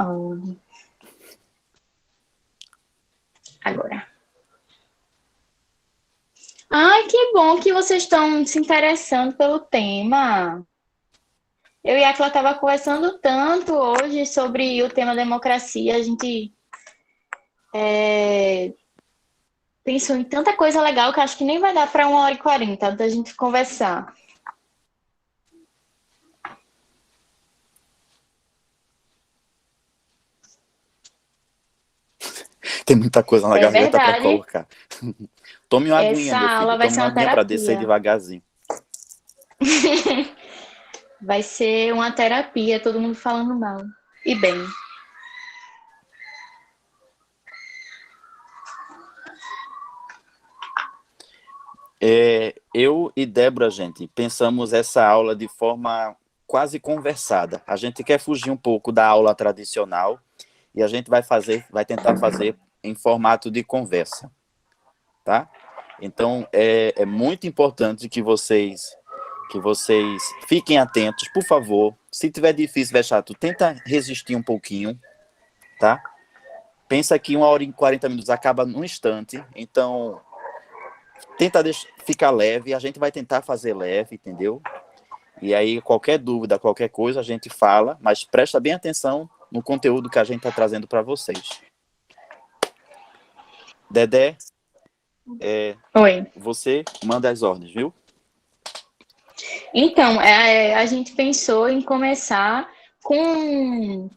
Oh, agora. Ai, que bom que vocês estão se interessando pelo tema. Eu e a Aquila estava conversando tanto hoje sobre o tema democracia. A gente pensou em tanta coisa legal que acho que nem vai dar para 1h40 da gente conversar. Tem muita coisa na É gaveta para verdade. colocar. Tome uma aguinha, Essa meu aula filho. vai Tome ser uma uma aguinha para descer terapia. devagarzinho. Vai ser uma terapia, todo mundo falando mal. E bem. Eu e Débora, gente, pensamos essa aula de forma quase conversada. A gente quer fugir um pouco da aula tradicional e a gente vai tentar fazer em formato de conversa, tá? Então, é muito importante que vocês fiquem atentos, por favor. Se tiver difícil, tiver chato, tenta resistir um pouquinho, tá? Pensa que 1h40 acaba num instante, então tenta ficar leve, a gente vai tentar fazer leve, entendeu? E aí, qualquer dúvida, qualquer coisa, a gente fala, mas presta bem atenção no conteúdo que a gente está trazendo para vocês. Dedé, Oi. você manda as ordens, viu? Então, a gente pensou em começar com.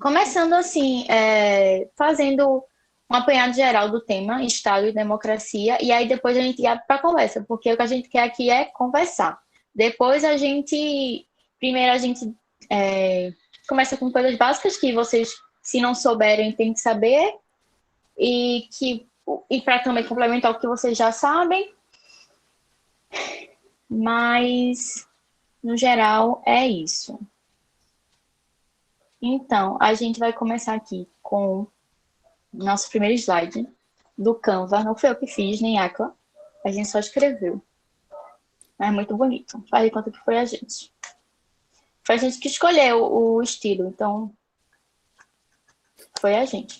Começando assim, fazendo um apanhado geral do tema, Estado e democracia, e aí depois a gente abre para conversa, porque o que a gente quer aqui é conversar. Depois a gente. Primeiro a gente começa com coisas básicas que vocês, se não souberem, têm que saber, e para também complementar o que vocês já sabem, mas no geral é isso. Então, a gente vai começar aqui com o nosso primeiro slide do Canva. Não foi eu que fiz, nem Aqua. A gente só escreveu. Mas é muito bonito. Faz de conta que foi a gente. Foi a gente que escolheu o estilo, então foi a gente.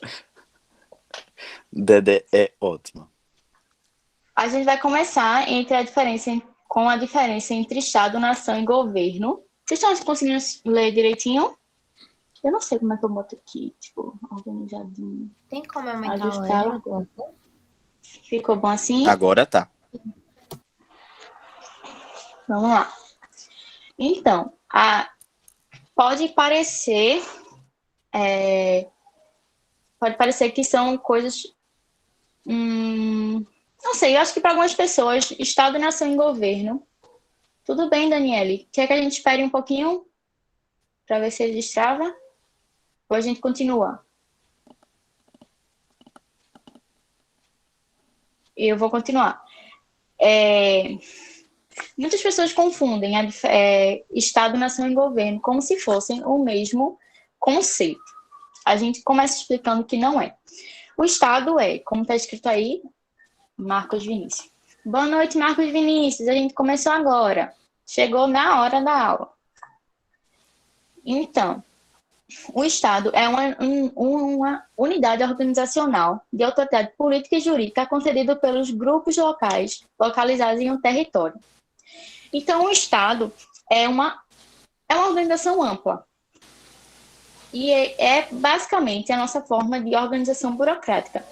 Dedé é ótima. A gente vai começar com a diferença entre Estado, nação e governo. Vocês estão conseguindo ler direitinho? Eu não sei como é que eu boto aqui, tipo, organizadinho. Tem como aumentar o Ajustar. L? Ficou bom assim? Agora tá. Vamos lá. Então, pode parecer que são coisas. Não sei, eu acho que para algumas pessoas, Estado, nação e governo. Tudo bem, Daniele. Quer que a gente espere um pouquinho para ver se ele destrava? Ou a gente continua? Eu vou continuar. Muitas pessoas confundem Estado, nação e governo como se fossem o mesmo conceito. A gente começa explicando que não é. O Estado é, como está escrito aí, Marcos Vinícius. Boa noite, Marcos Vinícius. A gente começou agora. Chegou na hora da aula. Então, o Estado é uma unidade organizacional de autoridade política e jurídica concedida pelos grupos locais localizados em um território. Então, o Estado é uma organização ampla. E é basicamente a nossa forma de organização burocrática.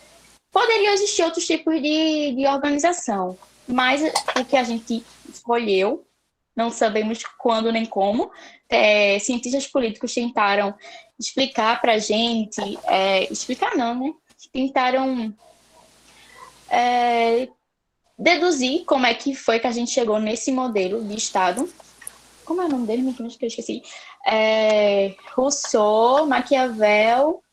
Poderiam existir outros tipos de organização, mas o que a gente escolheu, não sabemos quando nem como, cientistas políticos tentaram explicar para a gente, explicar não, né? Tentaram deduzir como é que foi que a gente chegou nesse modelo de Estado. Como é o nome dele? Que eu esqueci. Rousseau, Maquiavel.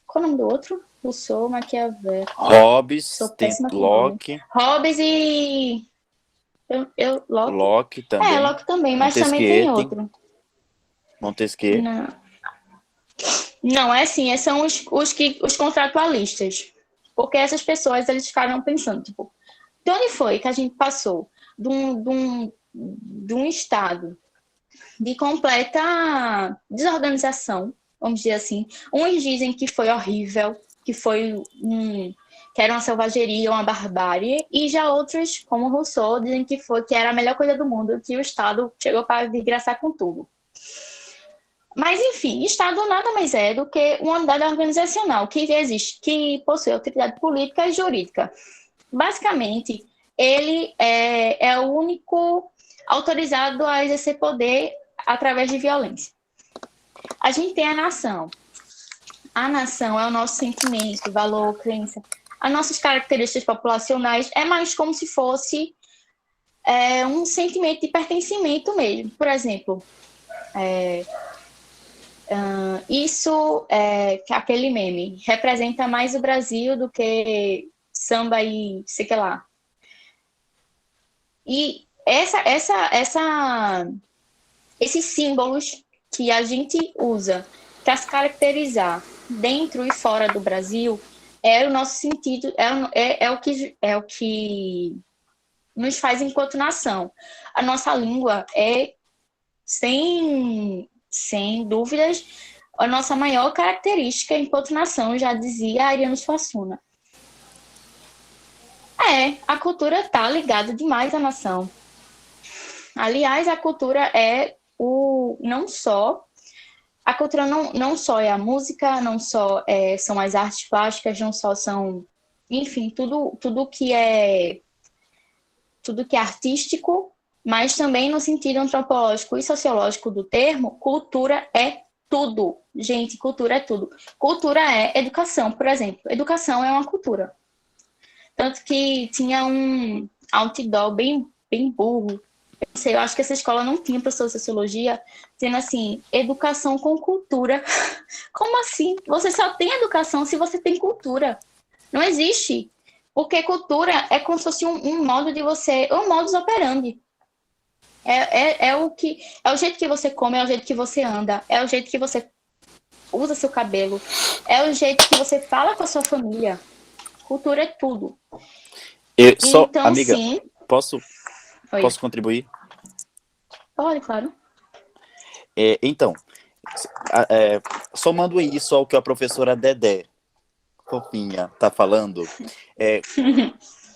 Qual é o nome do outro? Rousseau, Maquiavel. Hobbes, Sou tem péssima com nome. Locke. Hobbes e. Locke? Locke também. Locke também, mas também tem Montesquieu, outro. Montesquieu. Não, não é assim, são os contratualistas. Porque essas pessoas, eles ficaram pensando, tipo, de onde foi que a gente passou de um estado de completa desorganização, vamos dizer assim. Uns dizem que foi horrível, que que era uma selvageria, uma barbárie, e já outros, como Rousseau, dizem que era a melhor coisa do mundo, que o Estado chegou para desgraçar com tudo. Mas, enfim, Estado nada mais é do que uma unidade organizacional que existe, que possui autoridade política e jurídica. Basicamente, ele é o único autorizado a exercer poder através de violência. A gente tem a nação. A nação é o nosso sentimento, valor, crença. As nossas características populacionais é mais como se fosse um sentimento de pertencimento mesmo. Por exemplo, isso que aquele meme representa mais o Brasil do que samba e sei que lá. E esses símbolos que a gente usa para se caracterizar dentro e fora do Brasil é o nosso sentido, é o que nos faz enquanto nação. A nossa língua é, sem dúvidas, a nossa maior característica enquanto nação, já dizia Ariano Suassuna. A cultura está ligada demais à nação. Aliás, a cultura a cultura não só é a música, não só são as artes plásticas, não só são, enfim, tudo que é artístico, mas também no sentido antropológico e sociológico do termo, cultura é tudo. Gente, cultura é tudo. Cultura é educação, por exemplo. Educação é uma cultura. Tanto que tinha um outdoor bem burro. Eu acho que essa escola não tinha professor de sociologia, dizendo assim, educação com cultura. Como assim? Você só tem educação se você tem cultura. Não existe. Porque cultura é como se fosse um modo de você, um modus operandi. É o jeito que você come, é o jeito que você anda, é o jeito que você usa seu cabelo, é o jeito que você fala com a sua família. Cultura é tudo. Então, amiga, sim. Posso contribuir? Pode, claro. Então, somando isso ao que a professora Dedé, fofinha, está falando,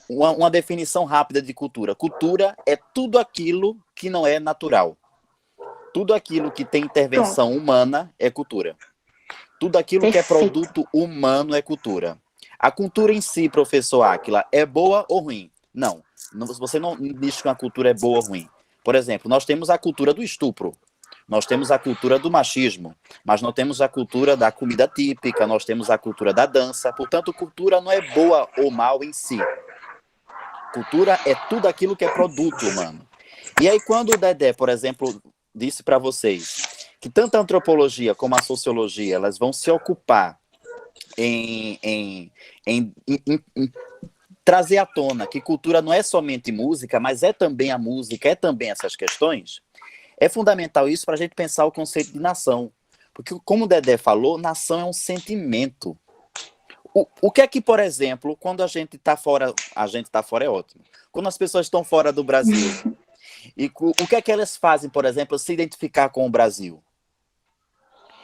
uma definição rápida de cultura. Cultura é tudo aquilo que não é natural. Tudo aquilo que tem intervenção humana é cultura. Tudo aquilo que é produto humano é cultura. A cultura em si, professor Áquila, é boa ou ruim? Não. Você não diz que uma cultura é boa ou ruim. Por exemplo, nós temos a cultura do estupro. Nós temos a cultura do machismo, mas não temos a cultura da comida típica, nós temos a cultura da dança. Portanto, cultura não é boa ou mal em si. Cultura é tudo aquilo que é produto humano. E aí, quando o Dedé, por exemplo, disse para vocês que tanto a antropologia como a sociologia, elas vão se ocupar em trazer à tona que cultura não é somente música, mas é também a música, é também essas questões, é fundamental isso para a gente pensar o conceito de nação. Porque, como o Dedé falou, nação é um sentimento. O que é que, por exemplo, quando a gente está fora é ótimo. Quando as pessoas estão fora do Brasil, e o que é que elas fazem, por exemplo, se identificar com o Brasil?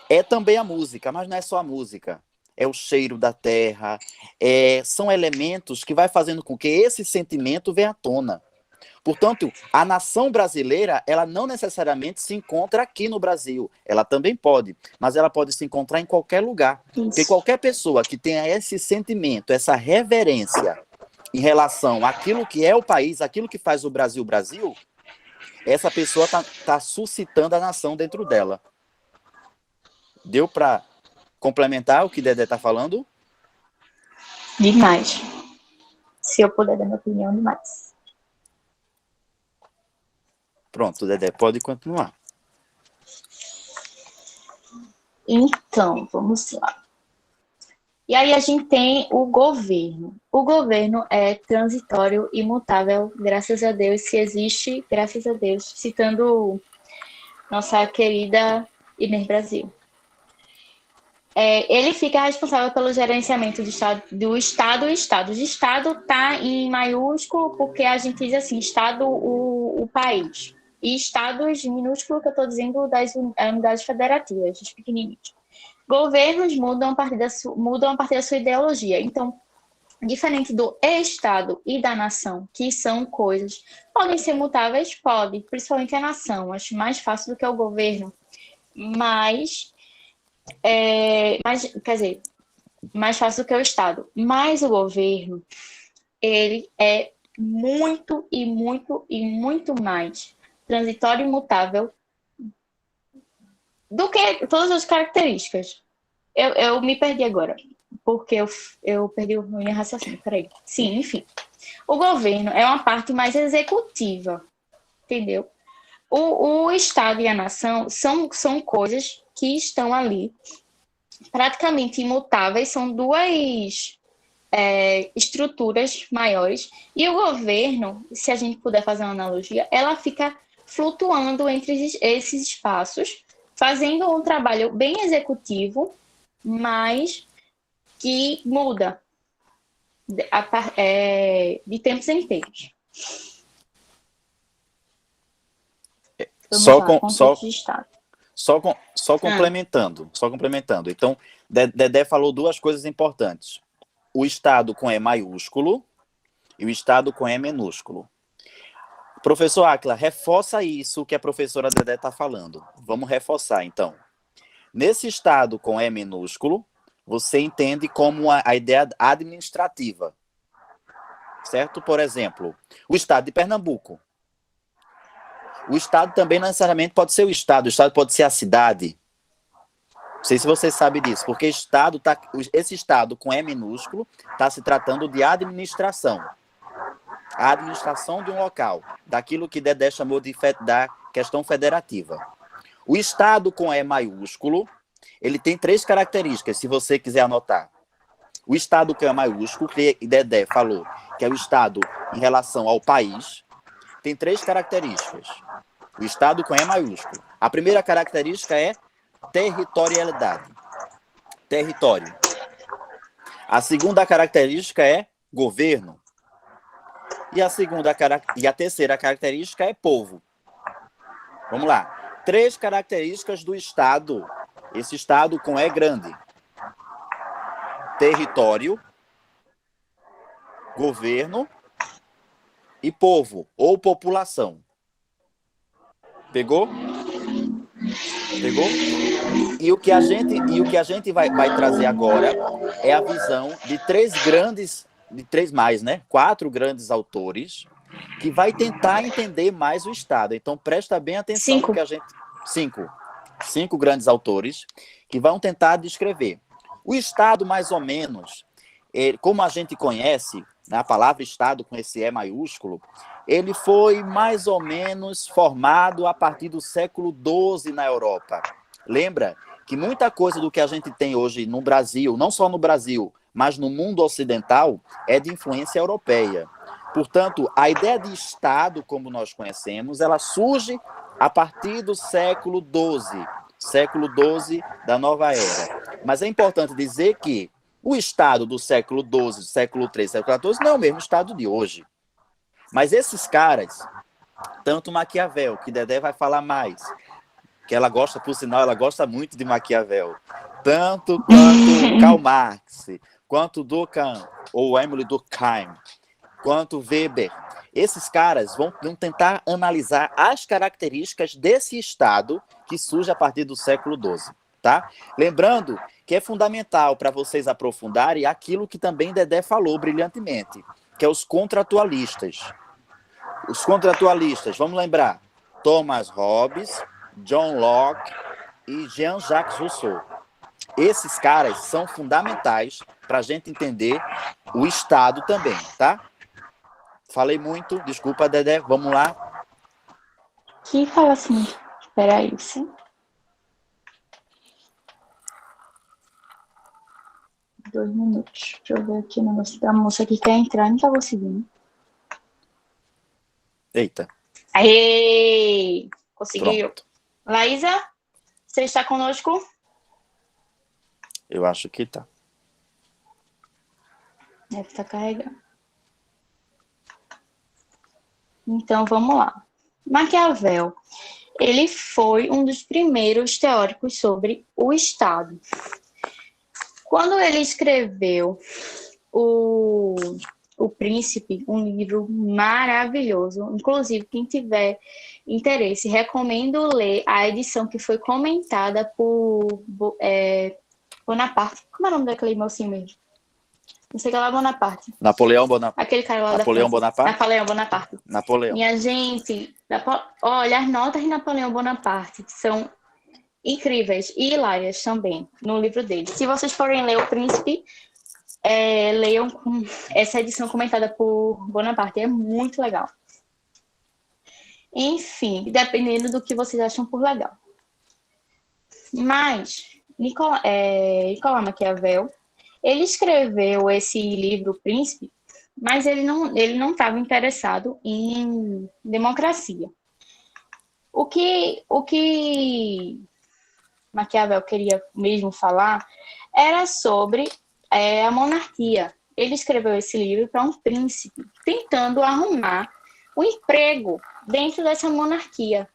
É também a música, mas não é só a música. É o cheiro da terra, são elementos que vai fazendo com que esse sentimento venha à tona. Portanto, a nação brasileira, ela não necessariamente se encontra aqui no Brasil. Ela também pode, mas ela pode se encontrar em qualquer lugar. Isso. Porque qualquer pessoa que tenha esse sentimento, essa reverência em relação àquilo que é o país, aquilo que faz o Brasil, essa pessoa tá suscitando a nação dentro dela. Deu para complementar o que Dedé está falando? Demais. Se eu puder dar minha opinião, demais. Pronto, Dedé, pode continuar. Então, vamos lá. E aí a gente tem o governo. O governo é transitório, imutável, graças a Deus, se existe, graças a Deus, citando nossa querida Inês Brasil. Ele fica responsável pelo gerenciamento do Estado e Estados. O Estado está em maiúsculo porque a gente diz assim, Estado, o país. E Estados minúsculo, que eu estou dizendo, das unidades federativas, os pequenininhos. Governos mudam a partir da sua ideologia. Então, diferente do Estado e da nação, que são coisas, podem ser mutáveis? Pode, principalmente a nação. Acho mais fácil do que o governo. Quer dizer, mais fácil do que o Estado. Mas o governo, ele é muito e muito e muito mais transitório e mutável do que todas as características. Eu me perdi agora, porque eu perdi o meu raciocínio. Peraí. Sim, enfim. O governo é uma parte mais executiva, entendeu? O Estado e a nação são coisas que estão ali praticamente imutáveis, são duas estruturas maiores. E o governo, se a gente puder fazer uma analogia, ela fica flutuando entre esses espaços, fazendo um trabalho bem executivo, mas que muda de tempos em tempos. Vamos lá, conceitos de Estado. Só complementando. Então, Dedé falou duas coisas importantes. O Estado com E maiúsculo e o Estado com E minúsculo. Professor Áquila, reforça isso que a professora Dedé está falando. Vamos reforçar, então. Nesse Estado com E minúsculo, você entende como a ideia administrativa. Certo? Por exemplo, o Estado de Pernambuco. O Estado também não necessariamente pode ser o Estado pode ser a cidade. Não sei se você sabe disso, porque esse Estado com E minúsculo está se tratando de administração. A administração de um local, daquilo que Dedé chamou da questão federativa. O Estado com E maiúsculo, ele tem 3 características, se você quiser anotar. O Estado com E maiúsculo, que Dedé falou, que é o Estado em relação ao país, tem 3 características. O Estado com E maiúsculo. A primeira característica é territorialidade. Território. A segunda característica é governo. E a terceira característica é povo. Vamos lá. 3 características do Estado. Esse Estado com E grande. Território, governo e povo, ou população. Pegou? Pegou? E o que a gente vai trazer agora é a visão de 4 grandes autores, que vai tentar entender mais o Estado. Então, presta bem atenção no que a gente... 5 grandes autores que vão tentar descrever. O Estado, mais ou menos, como a gente conhece, a palavra Estado com esse E maiúsculo, ele foi mais ou menos formado a partir do século XII na Europa. Lembra que muita coisa do que a gente tem hoje no Brasil, não só no Brasil, mas no mundo ocidental, é de influência europeia. Portanto, a ideia de Estado, como nós conhecemos, ela surge a partir do século XII da nova era. Mas é importante dizer que o Estado do século XII, século XIII, século XIV, não é o mesmo Estado de hoje. Mas esses caras, tanto Maquiavel, que Dedé vai falar mais, que ela gosta, por sinal, ela gosta muito de Maquiavel, tanto quanto Karl Marx, quanto Durkheim, ou Emile Durkheim, quanto Weber, esses caras vão tentar analisar as características desse Estado que surge a partir do século XII, tá? Lembrando que é fundamental para vocês aprofundarem aquilo que também Dedé falou brilhantemente, que é os contratualistas. Os contratualistas, vamos lembrar, Thomas Hobbes, John Locke e Jean-Jacques Rousseau. Esses caras são fundamentais para a gente entender o Estado também, tá? Falei muito, desculpa, Dedé, vamos lá. Que fala assim, espera aí, sim. 2 minutos. Deixa eu ver aqui o negócio da moça que quer entrar, não tá conseguindo. Eita. Aê! Conseguiu. Pronto. Laísa, você está conosco? Eu acho que tá. Deve estar carregando. Então, vamos lá. Maquiavel. ele foi um dos primeiros teóricos sobre o Estado. Quando ele escreveu o Príncipe, um livro maravilhoso, inclusive quem tiver interesse, recomendo ler a edição que foi comentada por Bonaparte. Como é o nome daquele mocinho mesmo? Não sei que lá, Bonaparte. Napoleão Bonaparte. Aquele cara lá Napoleão da França. Bonaparte? Napoleão Bonaparte. Napoleão. Minha gente, olha, as notas de Napoleão Bonaparte são incríveis e hilárias também no livro dele. Se vocês forem ler O Príncipe, leiam essa edição comentada por Bonaparte, é muito legal. Enfim, dependendo do que vocês acham por legal. Mas Nicolau Maquiavel, ele escreveu esse livro, O Príncipe, mas ele não estava interessado em democracia. O que Maquiavel queria mesmo falar era sobre a monarquia. Ele escreveu esse livro para um príncipe, tentando arrumar um emprego dentro dessa monarquia.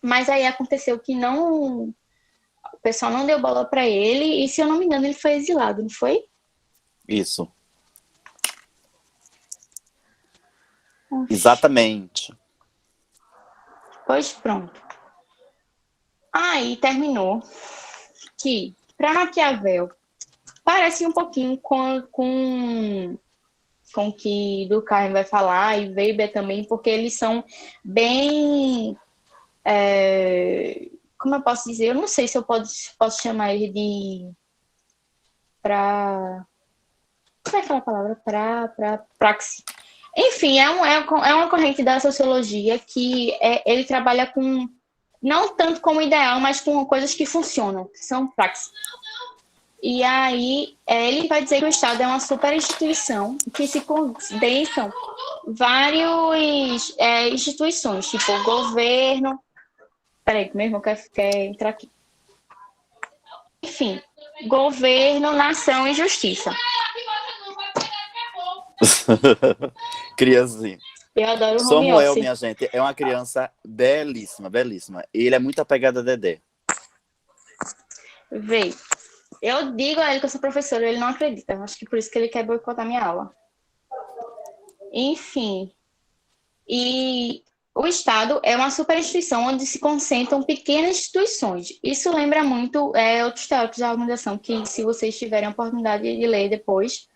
Mas aí aconteceu que o pessoal não deu bola para ele, e se eu não me engano, ele foi exilado, não foi? Isso. Exatamente. Pois pronto. Aí terminou que, para Maquiavel, parece um pouquinho com o que Durkheim vai falar, e Weber também, porque eles são bem... como eu posso dizer? Eu não sei se eu posso chamar ele de... Como é aquela palavra? Praxis. Enfim, é uma corrente da sociologia que ele trabalha com, não tanto como ideal, mas com coisas que funcionam, que são praxis. E aí, ele vai dizer que o Estado é uma super instituição que se condensam várias instituições, tipo o governo. Peraí, que meu irmão quer entrar aqui. Enfim, governo, nação e justiça. Criancinha. Eu adoro o Samuel, home minha gente, é uma criança belíssima, belíssima. Ele é muito apegado a Dedé. Vê, eu digo a ele que eu sou professora, ele não acredita. Acho que por isso que ele quer boicotar minha aula. Enfim, e o Estado é uma superinstituição onde se concentram pequenas instituições. Isso lembra muito outros teóricos da organização, que se vocês tiverem a oportunidade de ler depois,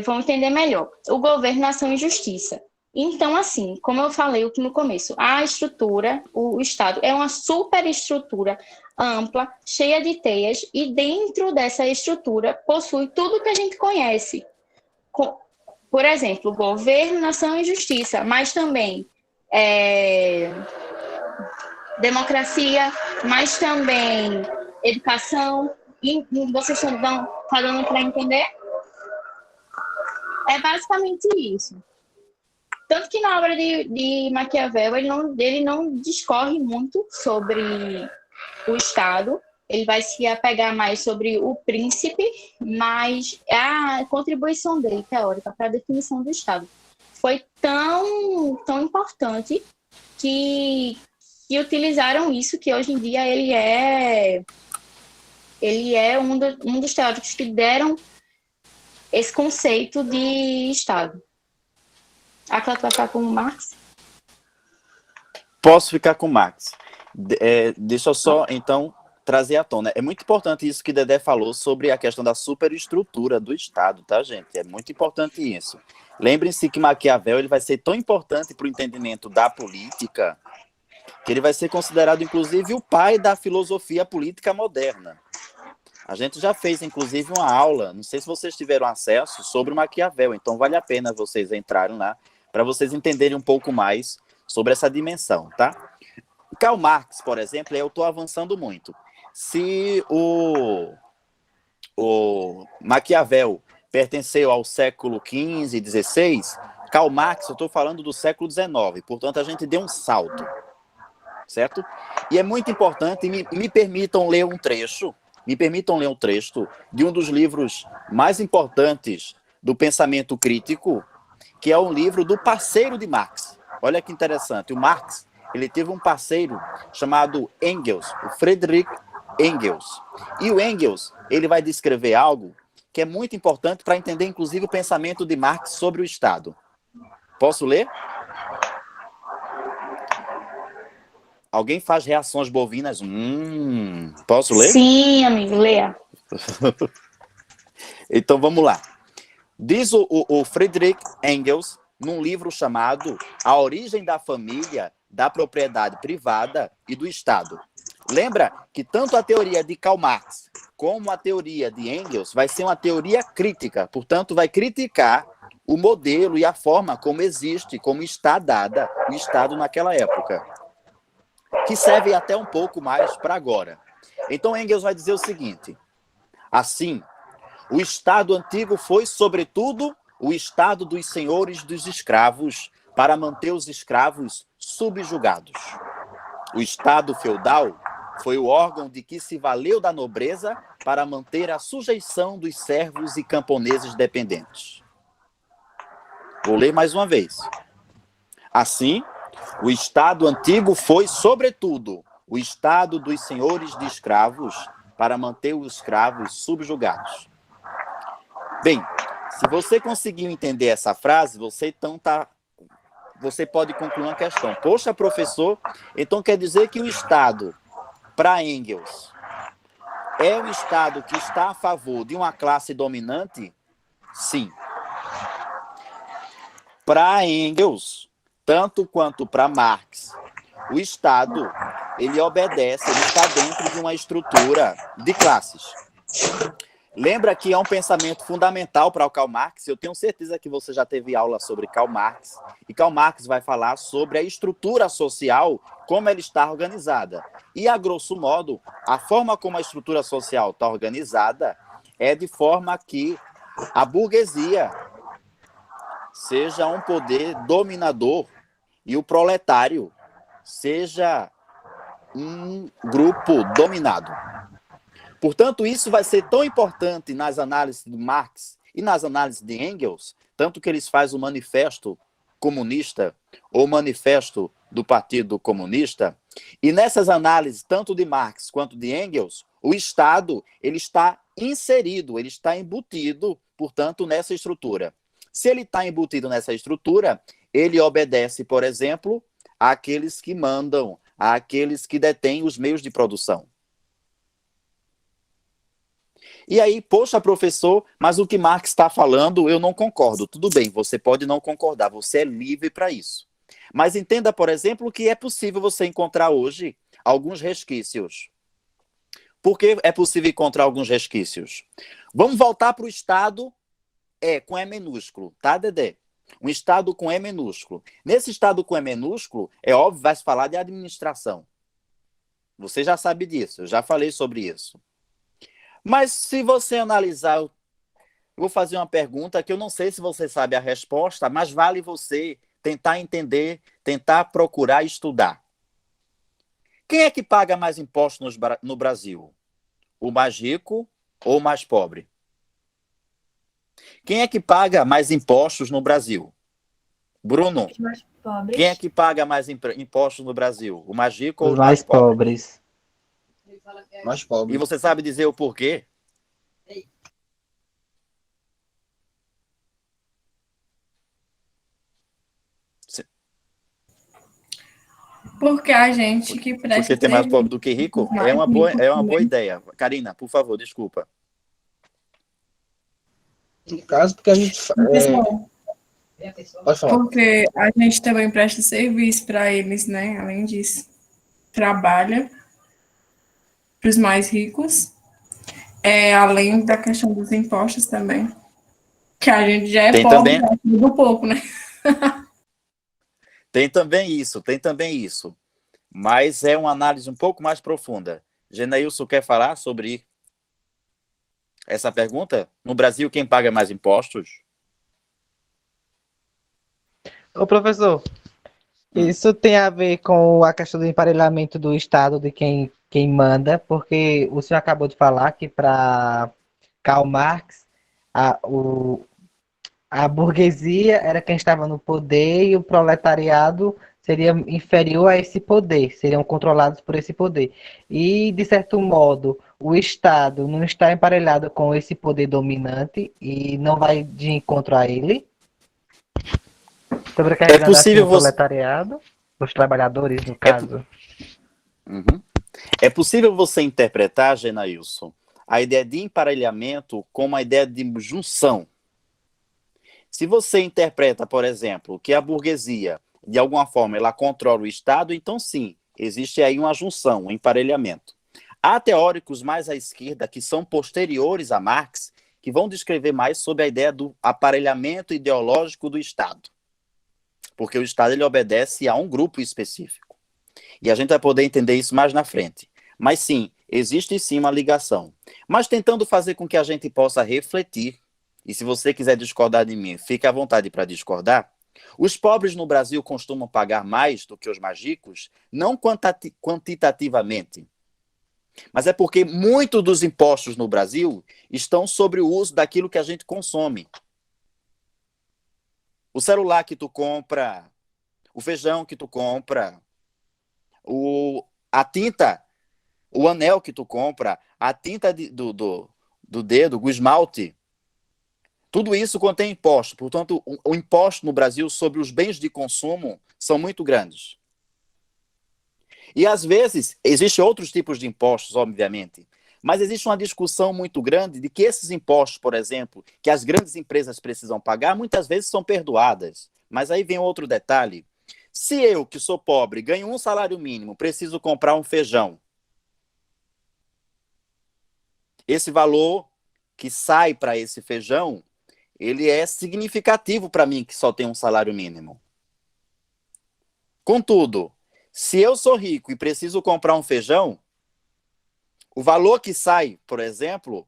vão entender melhor. O governo, nação e justiça. Então, assim, como eu falei no começo, a estrutura, o Estado, é uma superestrutura ampla, cheia de teias, e dentro dessa estrutura possui tudo que a gente conhece. Por exemplo, governo, nação e justiça, mas também democracia, mas também educação. E vocês estão dando para entender? É basicamente isso. Tanto que na obra de Maquiavel, ele não discorre muito sobre o Estado, ele vai se apegar mais sobre o príncipe, mas a contribuição dele, teórica, para a definição do Estado foi tão importante que utilizaram isso, que hoje em dia ele é um dos teóricos que deram esse conceito de Estado. A Cláudia vai ficar com o Marx? Posso ficar com o Marx. Deixa eu só, então, trazer à tona. É muito importante isso que Dedé falou sobre a questão da superestrutura do Estado, tá, gente? É muito importante isso. Lembrem-se que Maquiavel ele vai ser tão importante para o entendimento da política que ele vai ser considerado, inclusive, o pai da filosofia política moderna. A gente já fez, inclusive, uma aula, não sei se vocês tiveram acesso, sobre Maquiavel, então vale a pena vocês entrarem lá para vocês entenderem um pouco mais sobre essa dimensão, tá? Karl Marx, por exemplo, eu estou avançando muito. Se o Maquiavel pertenceu ao século XV e XVI, Karl Marx, eu estou falando do século XIX, portanto, a gente deu um salto, certo? E é muito importante, me permitam ler um trecho de um dos livros mais importantes do pensamento crítico, que é um livro do parceiro de Marx. Olha que interessante, o Marx ele teve um parceiro chamado Engels, o Friedrich Engels. E o Engels, ele vai descrever algo que é muito importante para entender, inclusive, o pensamento de Marx sobre o Estado. Posso ler? Alguém faz reações bovinas? Posso ler? Sim, amigo, leia. Então, vamos lá. Diz o Friedrich Engels, num livro chamado A Origem da Família, da Propriedade Privada e do Estado. Lembra que tanto a teoria de Karl Marx como a teoria de Engels vai ser uma teoria crítica, portanto, vai criticar o modelo e a forma como existe, como está dada o Estado naquela época, que serve até um pouco mais para agora. Então, Engels vai dizer o seguinte: assim, o Estado antigo foi, sobretudo, o Estado dos senhores dos escravos, para manter os escravos subjugados. O Estado feudal foi o órgão de que se valeu da nobreza para manter a sujeição dos servos e camponeses dependentes. Vou ler mais uma vez. Assim, o Estado antigo foi, sobretudo, o Estado dos senhores de escravos para manter os escravos subjugados. Bem, se você conseguiu entender essa frase, você pode concluir uma questão. Poxa, professor, então quer dizer que o Estado, para Engels, é um Estado que está a favor de uma classe dominante? Sim. Para Engels, tanto quanto para Marx, o Estado, ele obedece, ele está dentro de uma estrutura de classes. Lembra que é um pensamento fundamental para o Karl Marx? Eu tenho certeza que você já teve aula sobre Karl Marx. E Karl Marx vai falar sobre a estrutura social, como ela está organizada. E, a grosso modo, a forma como a estrutura social está organizada é de forma que a burguesia seja um poder dominador e o proletário seja um grupo dominado. Portanto, isso vai ser tão importante nas análises de Marx e nas análises de Engels, tanto que eles fazem o manifesto comunista ou manifesto do Partido Comunista, e nessas análises, tanto de Marx quanto de Engels, o Estado ele está inserido, ele está embutido, portanto, nessa estrutura. Se ele está embutido nessa estrutura, ele obedece, por exemplo, àqueles que mandam, àqueles que detêm os meios de produção. E aí, poxa, professor, mas o que Marx está falando, eu não concordo. Tudo bem, você pode não concordar, você é livre para isso. Mas entenda, por exemplo, que é possível você encontrar hoje alguns resquícios. Por que é possível encontrar alguns resquícios? Vamos voltar para o Estado com E minúsculo, tá, Dedé? Um Estado com E minúsculo. Nesse Estado com E minúsculo, é óbvio, vai se falar de administração. Você já sabe disso, eu já falei sobre isso. Mas se você analisar, eu vou fazer uma pergunta que eu não sei se você sabe a resposta, mas vale você tentar entender, tentar procurar estudar. Quem é que paga mais impostos no Brasil? O mais rico ou o mais pobre? Quem é que paga mais impostos no Brasil? Bruno, quem é que paga mais impostos no Brasil? O mais rico ou Os os mais mais pobres. Mais pobre. E você sabe dizer o porquê? Porque a gente que presta Porque tem mais serviço, pobre do que rico? É uma boa ideia. Karina, por favor, desculpa. No caso, porque a gente... Pessoal, Pode falar. porque a gente também presta serviço para eles, né? Além disso, trabalha para os mais ricos, além da questão dos impostos também. Que a gente já é Tem pobre, também, um pouco, né? tem também isso. Mas é uma análise um pouco mais profunda. Genailson quer falar sobre essa pergunta? No Brasil, quem paga mais impostos? Ô, professor, isso tem a ver com a questão do emparelhamento do Estado, de quem manda, porque o senhor acabou de falar que para Karl Marx, a burguesia era quem estava no poder e o proletariado seria inferior a esse poder, seriam controlados por esse poder. E, de certo modo, o Estado não está emparelhado com esse poder dominante e não vai de encontro a ele, sobrecarregando assim possível o você. proletariado, os trabalhadores, no caso. Uhum. É possível você interpretar, Genailson, a ideia de emparelhamento como a ideia de junção. Se você interpreta, por exemplo, que a burguesia, de alguma forma, ela controla o Estado, então sim, existe aí uma junção, um emparelhamento. Há teóricos mais à esquerda que são posteriores a Marx, que vão descrever mais sobre a ideia do aparelhamento ideológico do Estado. Porque o Estado ele obedece a um grupo específico. E a gente vai poder entender isso mais na frente. Mas sim, existe sim uma ligação. Mas tentando fazer com que a gente possa refletir, e se você quiser discordar de mim, fique à vontade para discordar, os pobres no Brasil costumam pagar mais do que os mais ricos, não quantitativamente, mas é porque muitos dos impostos no Brasil estão sobre o uso daquilo que a gente consome. O celular que tu compra, o feijão que tu compra, a tinta, o anel que tu compra, a tinta do dedo, o esmalte, tudo isso contém imposto. Portanto, o imposto no Brasil sobre os bens de consumo são muito grandes. E, às vezes, existem outros tipos de impostos, obviamente, mas existe uma discussão muito grande de que esses impostos, por exemplo, que as grandes empresas precisam pagar, muitas vezes são perdoadas. Mas aí vem outro detalhe. Se eu, que sou pobre, ganho um salário mínimo, preciso comprar um feijão, esse valor que sai para esse feijão, ele é significativo para mim, que só tenho um salário mínimo. Contudo, se eu sou rico e preciso comprar um feijão, o valor que sai, por exemplo,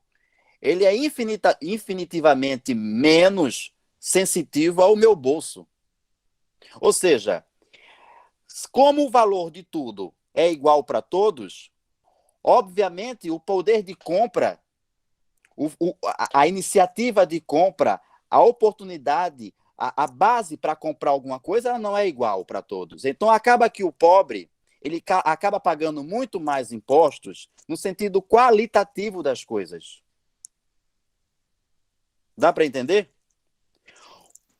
ele é infinitivamente menos sensitivo ao meu bolso. Ou seja, como o valor de tudo é igual para todos, obviamente o poder de compra, a iniciativa de compra, a oportunidade, a base para comprar alguma coisa, ela não é igual para todos. Então acaba que o pobre ele acaba pagando muito mais impostos no sentido qualitativo das coisas. Dá para entender?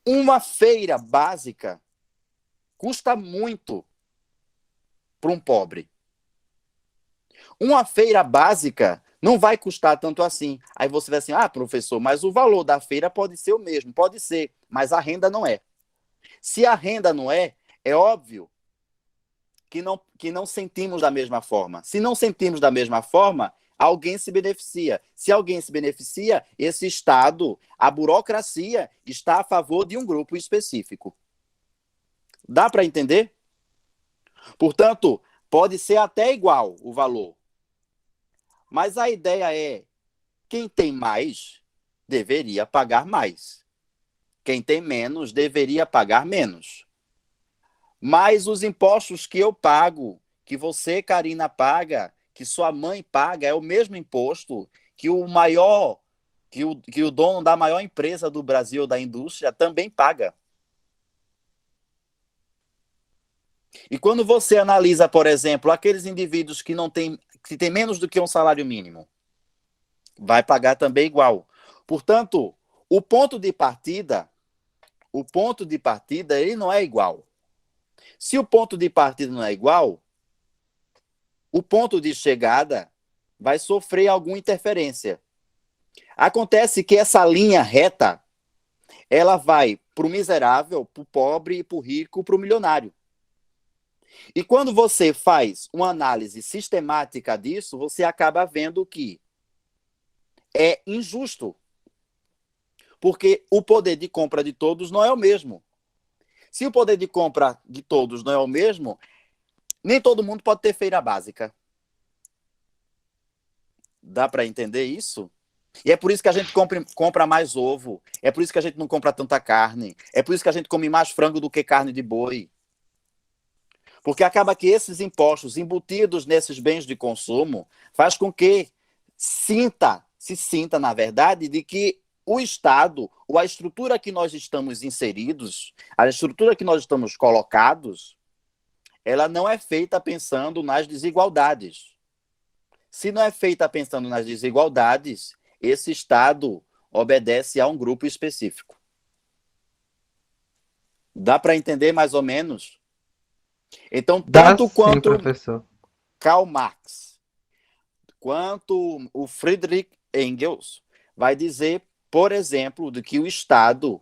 Uma feira básica custa muito para um pobre. Uma feira básica não vai custar tanto assim. Aí você vai assim, professor, mas o valor da feira pode ser o mesmo. Pode ser, mas a renda não é. Se a renda não é, é óbvio que não sentimos da mesma forma. Se não sentimos da mesma forma, alguém se beneficia. Se alguém se beneficia, esse Estado, a burocracia, está a favor de um grupo específico. Dá para entender? Portanto, pode ser até igual o valor. Mas a ideia é, quem tem mais deveria pagar mais. Quem tem menos deveria pagar menos. Mas os impostos que eu pago, que você, Karina, paga, que sua mãe paga, é o mesmo imposto que o dono da maior empresa do Brasil, da indústria, também paga. E quando você analisa, por exemplo, aqueles indivíduos que têm menos do que um salário mínimo, vai pagar também igual. Portanto, o ponto de partida, ele não é igual. Se o ponto de partida não é igual, o ponto de chegada vai sofrer alguma interferência. Acontece que essa linha reta, ela vai para o miserável, para o pobre, para o rico, para o milionário. E quando você faz uma análise sistemática disso, você acaba vendo que é injusto. Porque o poder de compra de todos não é o mesmo. Se o poder de compra de todos não é o mesmo, nem todo mundo pode ter feira básica. Dá para entender isso? E é por isso que a gente compra mais ovo. É por isso que a gente não compra tanta carne. É por isso que a gente come mais frango do que carne de boi. Porque acaba que esses impostos embutidos nesses bens de consumo faz com que se sinta, na verdade, de que o Estado, ou a estrutura que nós estamos inseridos, a estrutura que nós estamos colocados, ela não é feita pensando nas desigualdades. Se não é feita pensando nas desigualdades, esse Estado obedece a um grupo específico. Dá para entender mais ou menos? Então, Dá tanto sim, quanto professor. Karl Marx, quanto o Friedrich Engels, vai dizer, por exemplo, de que o Estado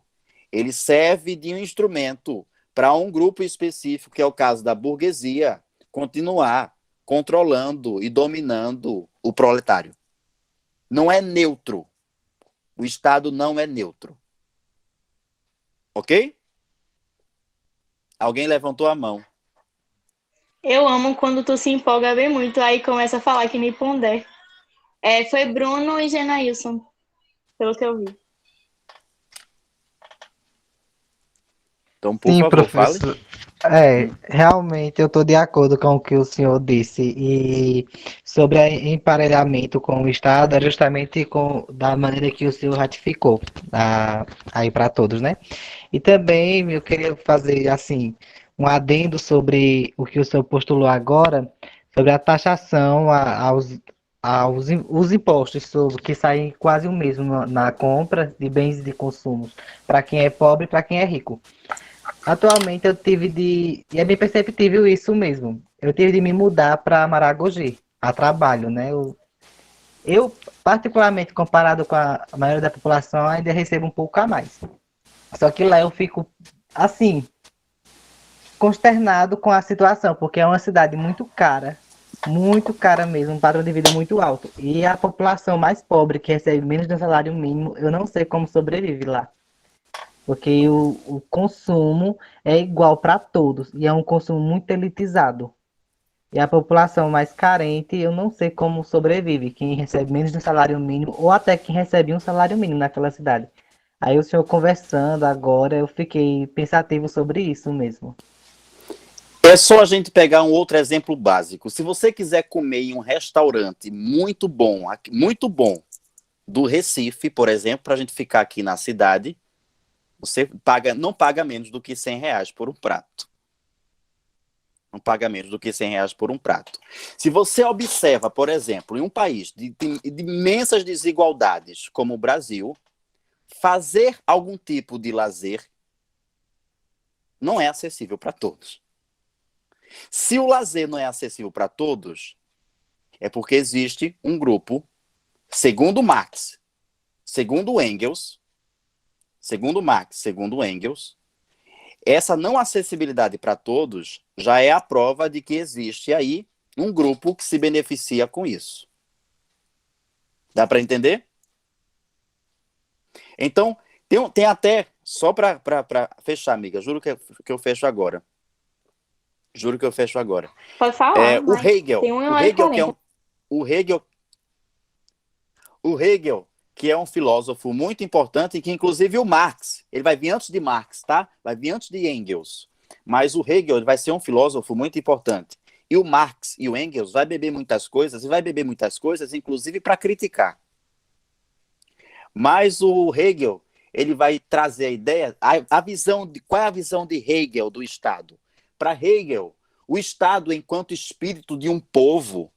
ele serve de um instrumento para um grupo específico, que é o caso da burguesia, continuar controlando e dominando o proletário. Não é neutro. O Estado não é neutro. Ok? Alguém levantou a mão. Eu amo quando tu se empolga bem muito, aí começa a falar que me ponder. Foi Bruno e Genailson, pelo que eu vi. Então, por Sim, favor, fale. professor. Realmente eu estou de acordo com o que o senhor disse. E sobre emparelhamento com o Estado, é justamente da maneira que o senhor ratificou aí para todos, né? E também eu queria fazer assim um adendo sobre o que o senhor postulou agora, sobre a taxação os impostos sobre, que saem quase o mesmo na compra de bens de consumo para quem é pobre e para quem é rico. Atualmente e é bem perceptível isso mesmo. Eu tive de me mudar para Maragogi, a trabalho, né? Eu, particularmente, comparado com a maioria da população, ainda recebo um pouco a mais. Só que lá eu fico, assim, consternado com a situação, porque é uma cidade muito cara mesmo, um padrão de vida muito alto. E a população mais pobre, que recebe menos de um salário mínimo, eu não sei como sobrevive lá. Porque o consumo é igual para todos e é um consumo muito elitizado. E a população mais carente, eu não sei como sobrevive, quem recebe menos de um salário mínimo ou até quem recebe um salário mínimo naquela cidade. Aí o senhor conversando agora, eu fiquei pensativo sobre isso mesmo. É só a gente pegar um outro exemplo básico. Se você quiser comer em um restaurante muito bom do Recife, por exemplo, para a gente ficar aqui na cidade, você não paga menos do que R$ 100 por um prato. Não paga menos do que R$ 100 por um prato. Se você observa, por exemplo, em um país de imensas desigualdades, como o Brasil, fazer algum tipo de lazer não é acessível para todos. Se o lazer não é acessível para todos, é porque existe um grupo, segundo Marx, segundo Engels, essa não acessibilidade para todos já é a prova de que existe aí um grupo que se beneficia com isso. Dá para entender? Então, tem até, só para fechar, amiga, juro que eu fecho agora. Pode falar, O mas Hegel, tem 1h40. O Hegel, que é um filósofo muito importante, e que inclusive o Marx, ele vai vir antes de Marx, tá? Vai vir antes de Engels. Mas o Hegel vai ser um filósofo muito importante. E o Marx e o Engels vai beber muitas coisas, inclusive para criticar. Mas o Hegel, ele vai trazer a ideia, qual é a visão de Hegel do Estado? Para Hegel, o Estado, enquanto espírito de um povo,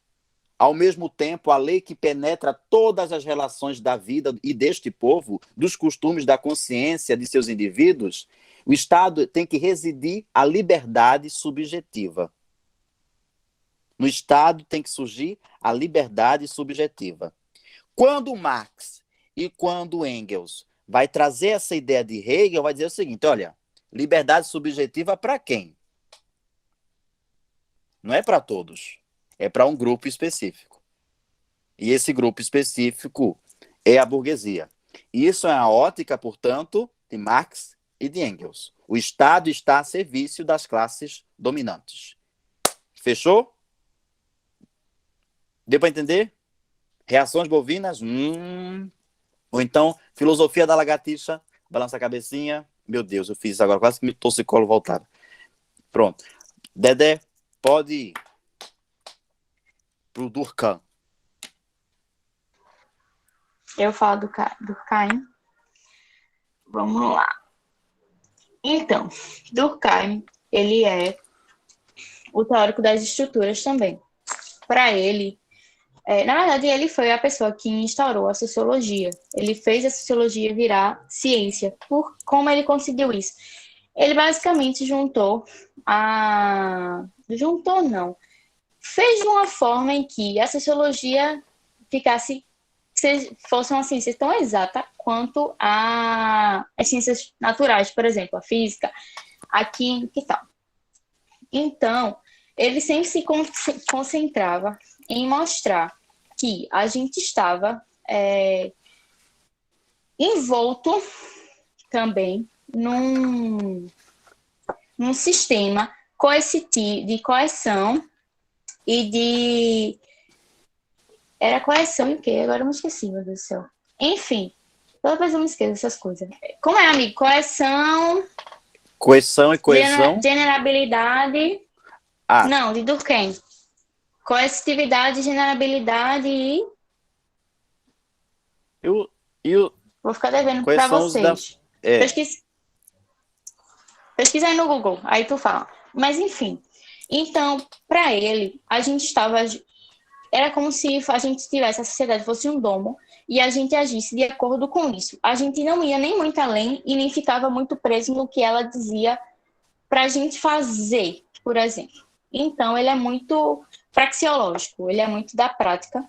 ao mesmo tempo, a lei que penetra todas as relações da vida e deste povo, dos costumes, da consciência de seus indivíduos, o Estado tem que residir a liberdade subjetiva. No Estado tem que surgir a liberdade subjetiva. Quando Marx e quando Engels vai trazer essa ideia de Hegel, vai dizer o seguinte, olha, liberdade subjetiva para quem? Não é para todos, é para um grupo específico. E esse grupo específico é a burguesia. E isso é a ótica, portanto, de Marx e de Engels. O Estado está a serviço das classes dominantes. Fechou? Deu para entender? Reações bovinas? Ou então, filosofia da lagartixa, balança a cabecinha. Meu Deus, eu fiz isso agora, quase que me torcicolo voltaram. Pronto. Dedé, pode ir pro Durkheim. Eu falo do Durkheim. Vamos lá. Então, Durkheim, ele é o teórico das estruturas também. Para ele, na verdade, ele foi a pessoa que instaurou a sociologia. Ele fez a sociologia virar ciência. Como ele conseguiu isso? Ele basicamente fez de uma forma em que a sociologia fosse uma ciência tão exata quanto as ciências naturais, por exemplo, a física, a química e tal. Então, ele sempre se concentrava em mostrar que a gente estava envolto também num sistema coercitivo, de coerção e de... Era coerção e o quê? Agora eu me esqueci, meu Deus do céu. Enfim, toda vez eu me esqueço dessas coisas. Como é, amigo? Coerção... Coerção e coesão? Generabilidade... Não, de Durkheim. Coercitividade, generabilidade e... Vou ficar devendo para vocês. Pesquisa aí no Google, aí tu fala. Mas, enfim. Então, para ele, a gente estava... Era como se a gente tivesse, a sociedade fosse um domo e a gente agisse de acordo com isso. A gente não ia nem muito além e nem ficava muito preso no que ela dizia para a gente fazer, por exemplo. Então, ele é muito praxeológico, ele é muito da prática.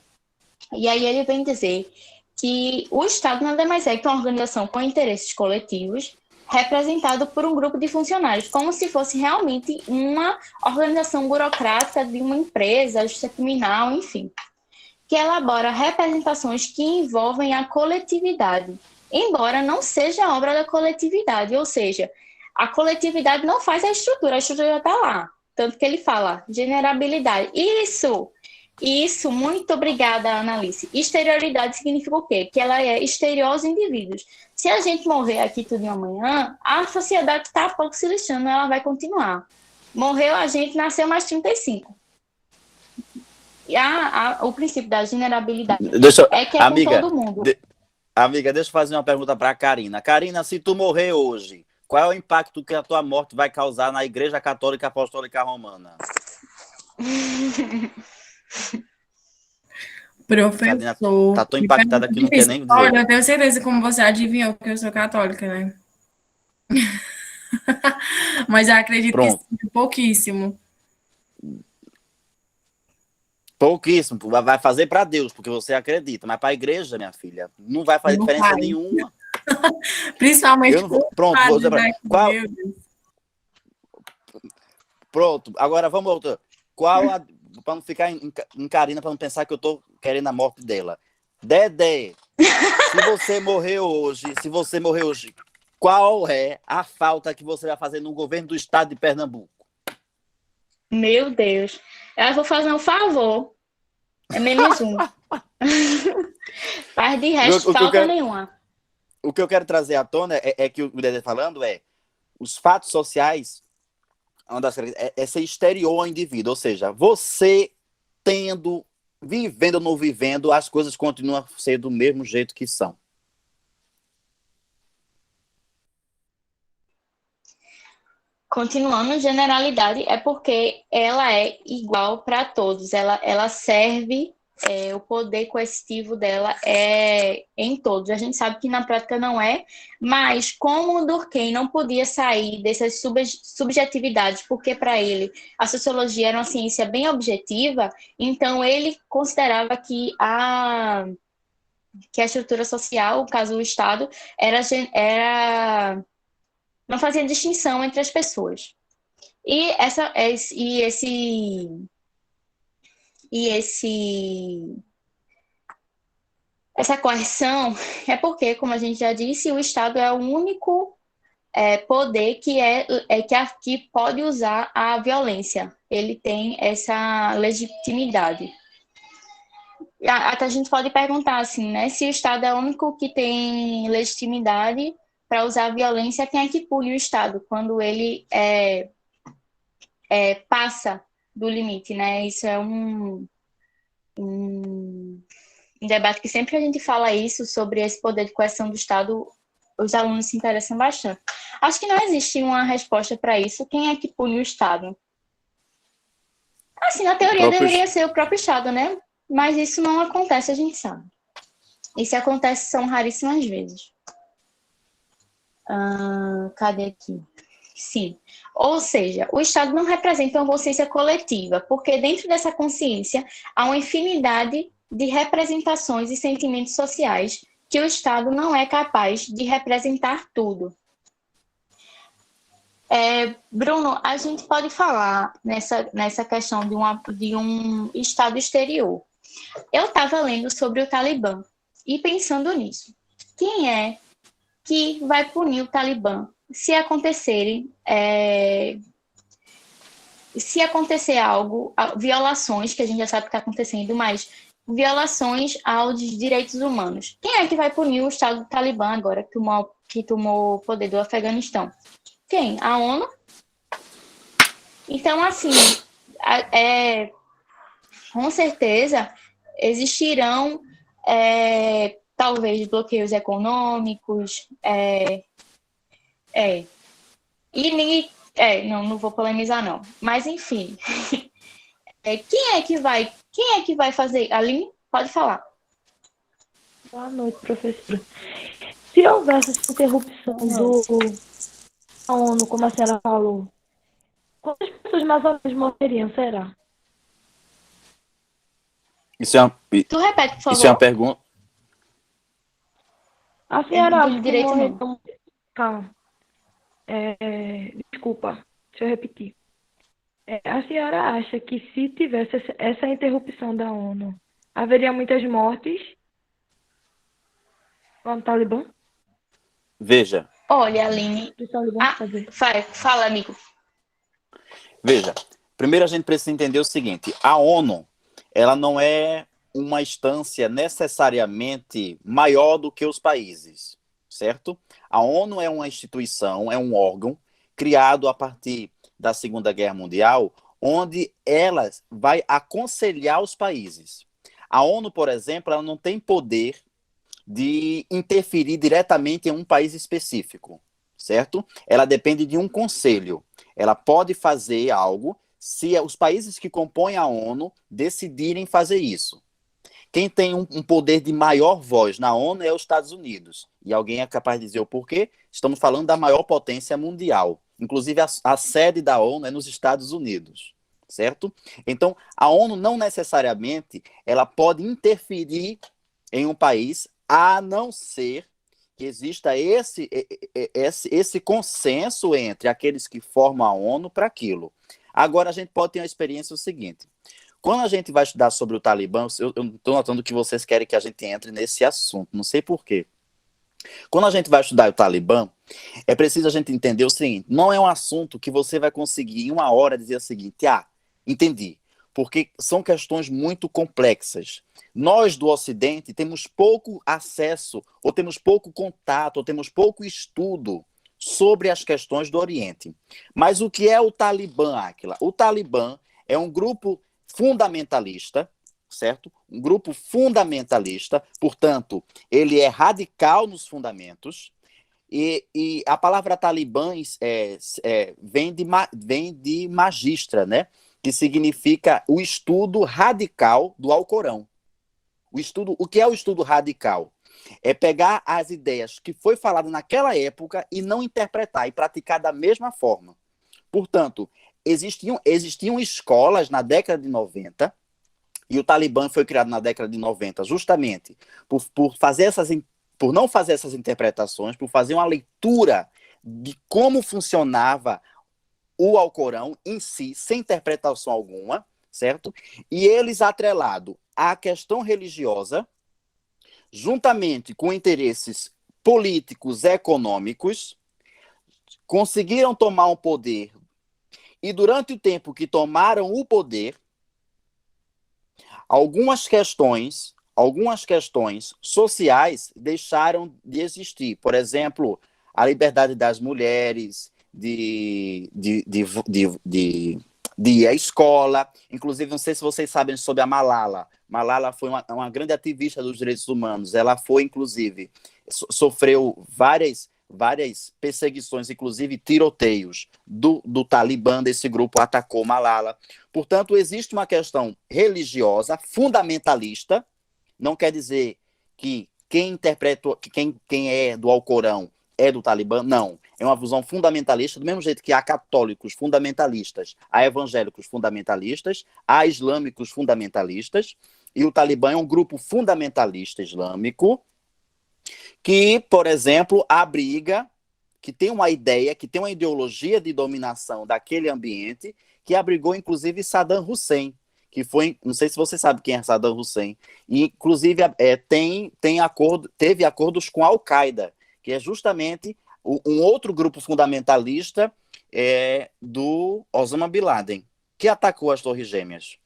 E aí ele vem dizer que o Estado nada mais é que uma organização com interesses coletivos representado por um grupo de funcionários, como se fosse realmente uma organização burocrática de uma empresa, justiça criminal, enfim, que elabora representações que envolvem a coletividade, embora não seja obra da coletividade, ou seja, a coletividade não faz a estrutura já está lá, tanto que ele fala generabilidade. Isso, muito obrigada, Analice. Exterioridade significa o quê? Que ela é exterior aos indivíduos. Se a gente morrer aqui tudo amanhã, a sociedade está pouco se lixando, ela vai continuar. Morreu a gente, nasceu mais 35. E o princípio da generabilidade é que é amiga, com todo mundo. Amiga, deixa eu fazer uma pergunta para a Karina. Karina, se tu morrer hoje, qual é o impacto que a tua morte vai causar na Igreja Católica Apostólica Romana? Professor, tá tão impactada que não quer nem dizer. Olha, eu tenho certeza como você adivinhou que eu sou católica, né? Mas eu acredito que sim, pouquíssimo. Pouquíssimo, vai fazer para Deus, porque você acredita, mas para a igreja, minha filha, não vai fazer diferença nenhuma. Principalmente pronto, vou dizer qual... Pronto, agora vamos voltar. Para não ficar em Karina, para não pensar que eu tô querendo a morte dela. Dedé, se você morrer hoje, qual é a falta que você vai fazer no governo do estado de Pernambuco? Meu Deus. Eu vou fazer um favor. É menos um. Mas de resto, falta nenhuma. O que eu quero trazer à tona é que o Dedé falando os fatos sociais é ser exterior ao indivíduo, ou seja, você vivendo ou não vivendo, as coisas continuam a ser do mesmo jeito que são. Continuando, generalidade é porque ela é igual para todos, ela serve, o poder coercitivo dela é em todos. A gente sabe que na prática não é, mas como o Durkheim não podia sair dessas subjetividades, porque para ele a sociologia era uma ciência bem objetiva, então ele considerava que a estrutura social, no caso o Estado, não fazia distinção entre as pessoas. Essa coerção é porque, como a gente já disse, o Estado é o único poder que pode usar a violência. Ele tem essa legitimidade. Até a gente pode perguntar assim, né? Se o Estado é o único que tem legitimidade para usar a violência, quem é que pune o Estado quando ele passa do limite, né? Isso é um debate que sempre a gente fala isso, sobre esse poder de coerção do Estado, os alunos se interessam bastante. Acho que não existe uma resposta para isso. Quem é que pune o Estado? Assim, na teoria próprio- deveria ser o próprio Estado, né? Mas isso não acontece, a gente sabe. E se acontece, são raríssimas vezes. Cadê aqui? Sim. Ou seja, o Estado não representa uma consciência coletiva, porque dentro dessa consciência há uma infinidade de representações e sentimentos sociais que o Estado não é capaz de representar tudo. Bruno, a gente pode falar nessa questão de um Estado exterior. Eu estava lendo sobre o Talibã e pensando nisso. Quem é que vai punir o Talibã se acontecer algo, violações, que a gente já sabe que está acontecendo, mas violações aos direitos humanos? Quem é que vai punir o Estado do Talibã agora que tomou o poder do Afeganistão? Quem? A ONU? Então, assim, com certeza existirão talvez bloqueios econômicos, não vou polemizar não, mas enfim, quem é que vai fazer? Aline, pode falar. Boa noite, professora. Se houvesse essa interrupção da ONU, como a senhora falou, quantas pessoas mais ou menos morreriam, será? Isso é uma, Tu repete, por favor. isso é uma pergunta. A Eu senhora não acha entendi que direito, não. morreriam... Calma. Desculpa, deixa eu repetir. A senhora acha que se tivesse essa interrupção da ONU, haveria muitas mortes lá no Talibã? Veja, Olha, Aline. Do Talibã, quer dizer. Fala, amigo. Veja, primeiro a gente precisa entender o seguinte: a ONU, ela não é uma instância necessariamente maior do que os países, certo? A ONU é uma instituição, é um órgão criado a partir da Segunda Guerra Mundial, onde ela vai aconselhar os países. A ONU, por exemplo, ela não tem poder de interferir diretamente em um país específico, certo? Ela depende de um conselho. Ela pode fazer algo se os países que compõem a ONU decidirem fazer isso. Quem tem um poder de maior voz na ONU é os Estados Unidos. E alguém é capaz de dizer o porquê? Estamos falando da maior potência mundial. Inclusive, a sede da ONU é nos Estados Unidos, certo? Então, a ONU não necessariamente ela pode interferir em um país, a não ser que exista esse consenso entre aqueles que formam a ONU para aquilo. Agora, a gente pode ter uma experiência o seguinte: quando a gente vai estudar sobre o Talibã, eu estou notando que vocês querem que a gente entre nesse assunto, não sei por quê. Quando a gente vai estudar o Talibã, é preciso a gente entender o seguinte: não é um assunto que você vai conseguir em uma hora dizer o seguinte: entendi, porque são questões muito complexas. Nós do Ocidente temos pouco acesso, ou temos pouco contato, ou temos pouco estudo sobre as questões do Oriente. Mas o que é o Talibã, Áquila? O Talibã é um grupo fundamentalista, certo? Um grupo fundamentalista, portanto, ele é radical nos fundamentos, e a palavra Talibã vem de magistra, né? Que significa o estudo radical do Alcorão. O que é o estudo radical? É pegar as ideias que foi falado naquela época e não interpretar e praticar da mesma forma. Portanto, existiam escolas na década de 90, e o Talibã foi criado na década de 90 justamente por não fazer essas interpretações, por fazer uma leitura de como funcionava o Alcorão em si, sem interpretação alguma, certo? E eles, atrelado à questão religiosa, juntamente com interesses políticos e econômicos, conseguiram tomar um poder. E durante o tempo que tomaram o poder, algumas questões sociais deixaram de existir. Por exemplo, a liberdade das mulheres de ir à escola. Inclusive, não sei se vocês sabem sobre a Malala. Malala foi uma grande ativista dos direitos humanos. Ela foi, inclusive, sofreu várias várias perseguições, inclusive tiroteios do Talibã, desse grupo atacou Malala. Portanto, existe uma questão religiosa, fundamentalista, não quer dizer que quem interpreta, quem é do Alcorão é do Talibã, não. É uma visão fundamentalista, do mesmo jeito que há católicos fundamentalistas, há evangélicos fundamentalistas, há islâmicos fundamentalistas, e o Talibã é um grupo fundamentalista islâmico que, por exemplo, abriga, que tem uma ideia, que tem uma ideologia de dominação daquele ambiente, que abrigou, inclusive, Saddam Hussein, que foi, não sei se você sabe quem é Saddam Hussein, e, inclusive, teve acordos com a Al-Qaeda, que é justamente um outro grupo fundamentalista do Osama Bin Laden, que atacou as Torres Gêmeas.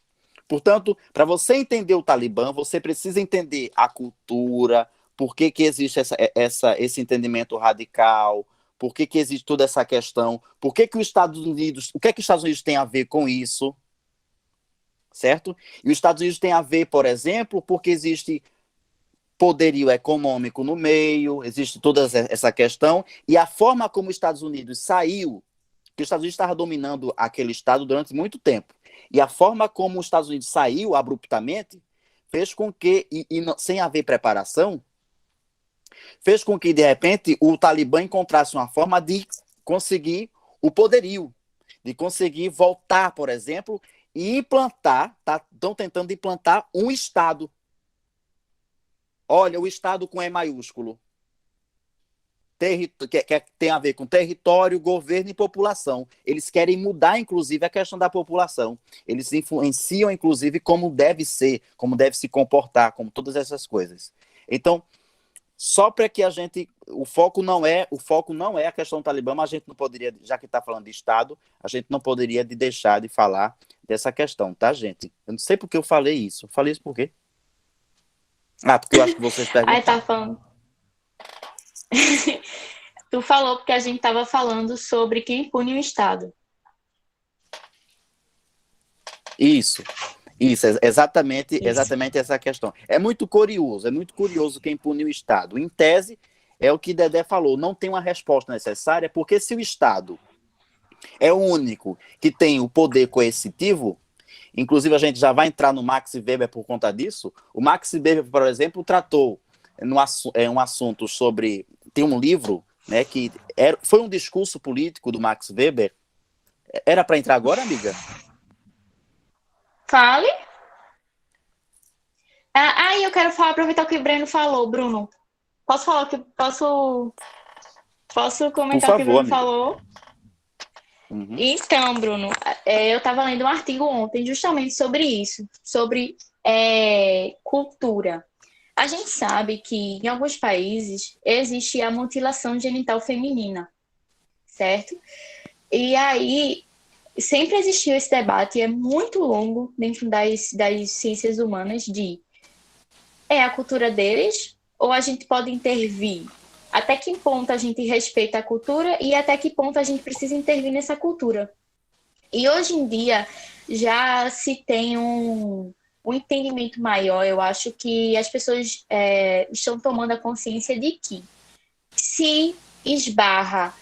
Portanto, para você entender o Talibã, você precisa entender a cultura, por que existe esse entendimento radical, por que existe toda essa questão, por que os Estados Unidos, o que os Estados Unidos tem a ver com isso, certo? E os Estados Unidos tem a ver, por exemplo, porque existe poderio econômico no meio, existe toda essa questão, e a forma como os Estados Unidos saiu, que os Estados Unidos estava dominando aquele estado durante muito tempo, e a forma como os Estados Unidos saiu abruptamente, fez com que, sem haver preparação, fez com que, de repente, o Talibã encontrasse uma forma de conseguir o poderio, de conseguir voltar, por exemplo, e implantar, estão tentando implantar um Estado. Olha, o Estado com E maiúsculo. Que tem a ver com território, governo e população. Eles querem mudar, inclusive, a questão da população. Eles influenciam, inclusive, como deve ser, como deve se comportar, como todas essas coisas. Então, só para que a gente... O foco não é a questão do Talibã, mas a gente não poderia, já que está falando de Estado, a gente não poderia deixar de falar dessa questão, tá, gente? Eu não sei por que eu falei isso. Eu falei isso por quê? Porque eu acho que vocês perguntaram. Aí tá falando. Tu falou porque a gente tava falando sobre quem pune o Estado. Isso, exatamente essa questão. É muito curioso quem pune o Estado. Em tese, é o que Dedé falou, não tem uma resposta necessária, porque se o Estado é o único que tem o poder coercitivo, inclusive a gente já vai entrar no Max Weber por conta disso, o Max Weber, por exemplo, tratou um assunto sobre... Tem um livro, né, que foi um discurso político do Max Weber. Era para entrar agora, amiga? Fale. Eu quero aproveitar o que o Breno falou, Bruno. Posso falar o que... Posso comentar o que o Bruno falou? Uhum. Então, Bruno, eu estava lendo um artigo ontem justamente sobre isso, sobre cultura. A gente sabe que em alguns países existe a mutilação genital feminina, certo? E aí sempre existiu esse debate, é muito longo dentro das ciências humanas de a cultura deles ou a gente pode intervir? Até que ponto a gente respeita a cultura e até que ponto a gente precisa intervir nessa cultura? E hoje em dia já se tem um entendimento maior. Eu acho que as pessoas estão tomando a consciência de que se esbarra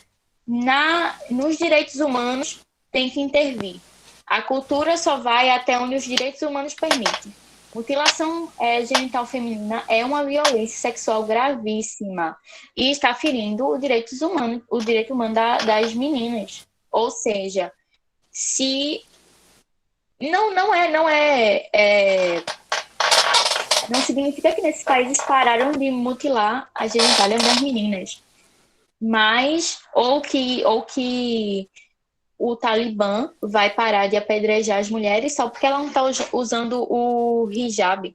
nos direitos humanos, tem que intervir. A cultura só vai até onde os direitos humanos permitem. Mutilação genital feminina é uma violência sexual gravíssima e está ferindo o direito humano das meninas. Ou seja, se não significa que nesses países pararam de mutilar a genitália das meninas, mas ou que o Talibã vai parar de apedrejar as mulheres só porque ela não está usando o hijab.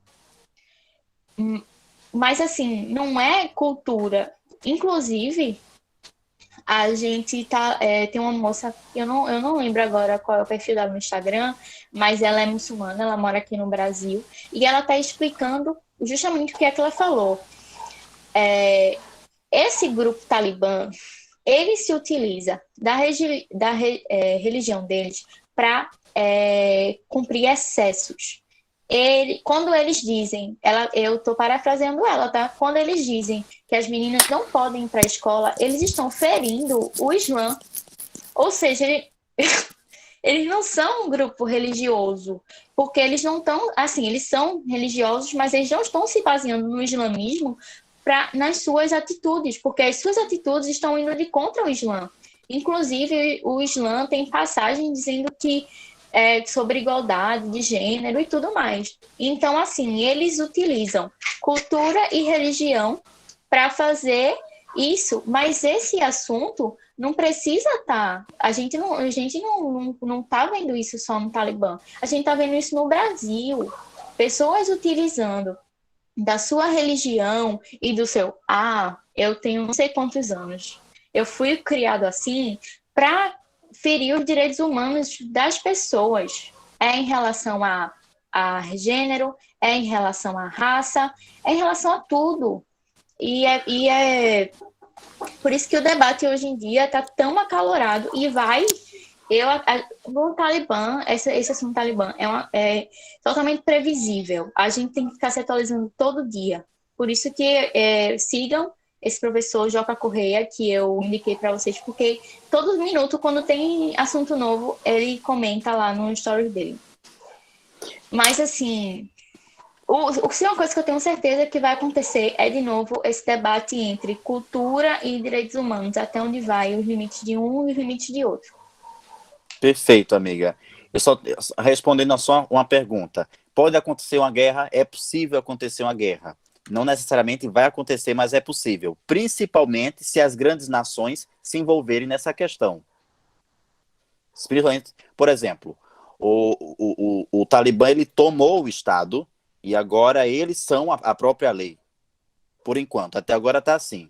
Mas, assim, não é cultura. Inclusive, a gente tem uma moça, eu não lembro agora qual é o perfil dela no Instagram, mas ela é muçulmana, ela mora aqui no Brasil, e ela está explicando justamente o que é que ela falou. Esse grupo Talibã, ele se utiliza da religião deles para cumprir excessos. quando eles dizem, eu estou parafraseando ela, tá? Quando eles dizem que as meninas não podem ir para a escola, eles estão ferindo o Islã. Ou seja, eles não são um grupo religioso, porque eles não estão, assim, eles são religiosos, mas eles não estão se baseando no islamismo nas suas atitudes, porque as suas atitudes estão indo de contra o Islã. Inclusive, o Islã tem passagem dizendo que sobre igualdade de gênero e tudo mais. Então, assim, eles utilizam cultura e religião para fazer isso, mas esse assunto não precisa estar. A gente não tá vendo isso só no Talibã. A gente está vendo isso no Brasil. Pessoas utilizando da sua religião e do seu eu tenho não sei quantos anos. Eu fui criado assim para ferir os direitos humanos das pessoas. É em relação a gênero, é em relação à raça, é em relação a tudo. E é por isso que o debate hoje em dia está tão acalorado e vai. No Talibã, esse assunto do Talibã é totalmente previsível. A gente tem que ficar se atualizando todo dia. Por isso que sigam esse professor Joca Correia, que eu indiquei para vocês, porque todo minuto, quando tem assunto novo, ele comenta lá no stories dele. Mas, assim, se uma coisa que eu tenho certeza que vai acontecer é, de novo, esse debate entre cultura e direitos humanos, até onde vai os limites de um e os limites de outro. Perfeito, amiga. Eu só respondendo a só uma pergunta. Pode acontecer uma guerra? É possível acontecer uma guerra. Não necessariamente vai acontecer, mas é possível. Principalmente se as grandes nações se envolverem nessa questão. Por exemplo, o Talibã ele tomou o Estado e agora eles são a própria lei. Por enquanto, até agora está assim.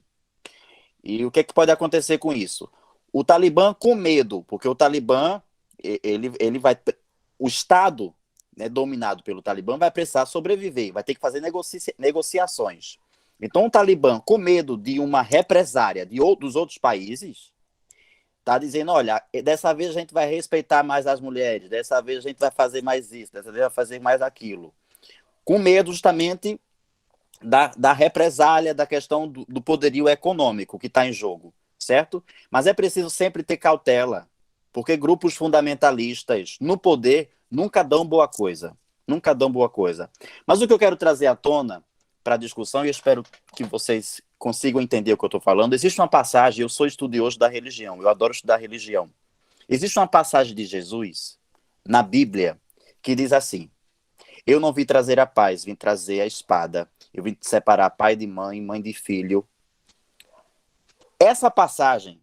E o que pode acontecer com isso? O Talibã com medo, porque o Talibã, ele vai... O Estado, né, dominado pelo Talibã, vai precisar sobreviver, vai ter que fazer negociações. Então, o Talibã, com medo de uma represária dos outros países, está dizendo, olha, dessa vez a gente vai respeitar mais as mulheres, dessa vez a gente vai fazer mais isso, dessa vez vai fazer mais aquilo. Com medo, justamente, da represália, da questão do poderio econômico que está em jogo, certo? Mas é preciso sempre ter cautela, porque grupos fundamentalistas no poder nunca dão boa coisa. Nunca dão boa coisa. Mas o que eu quero trazer à tona para a discussão, e eu espero que vocês consigam entender o que eu estou falando, existe uma passagem, eu sou estudioso da religião, eu adoro estudar religião. Existe uma passagem de Jesus, na Bíblia, que diz assim: eu não vim trazer a paz, vim trazer a espada. Eu vim separar pai de mãe, mãe de filho. Essa passagem,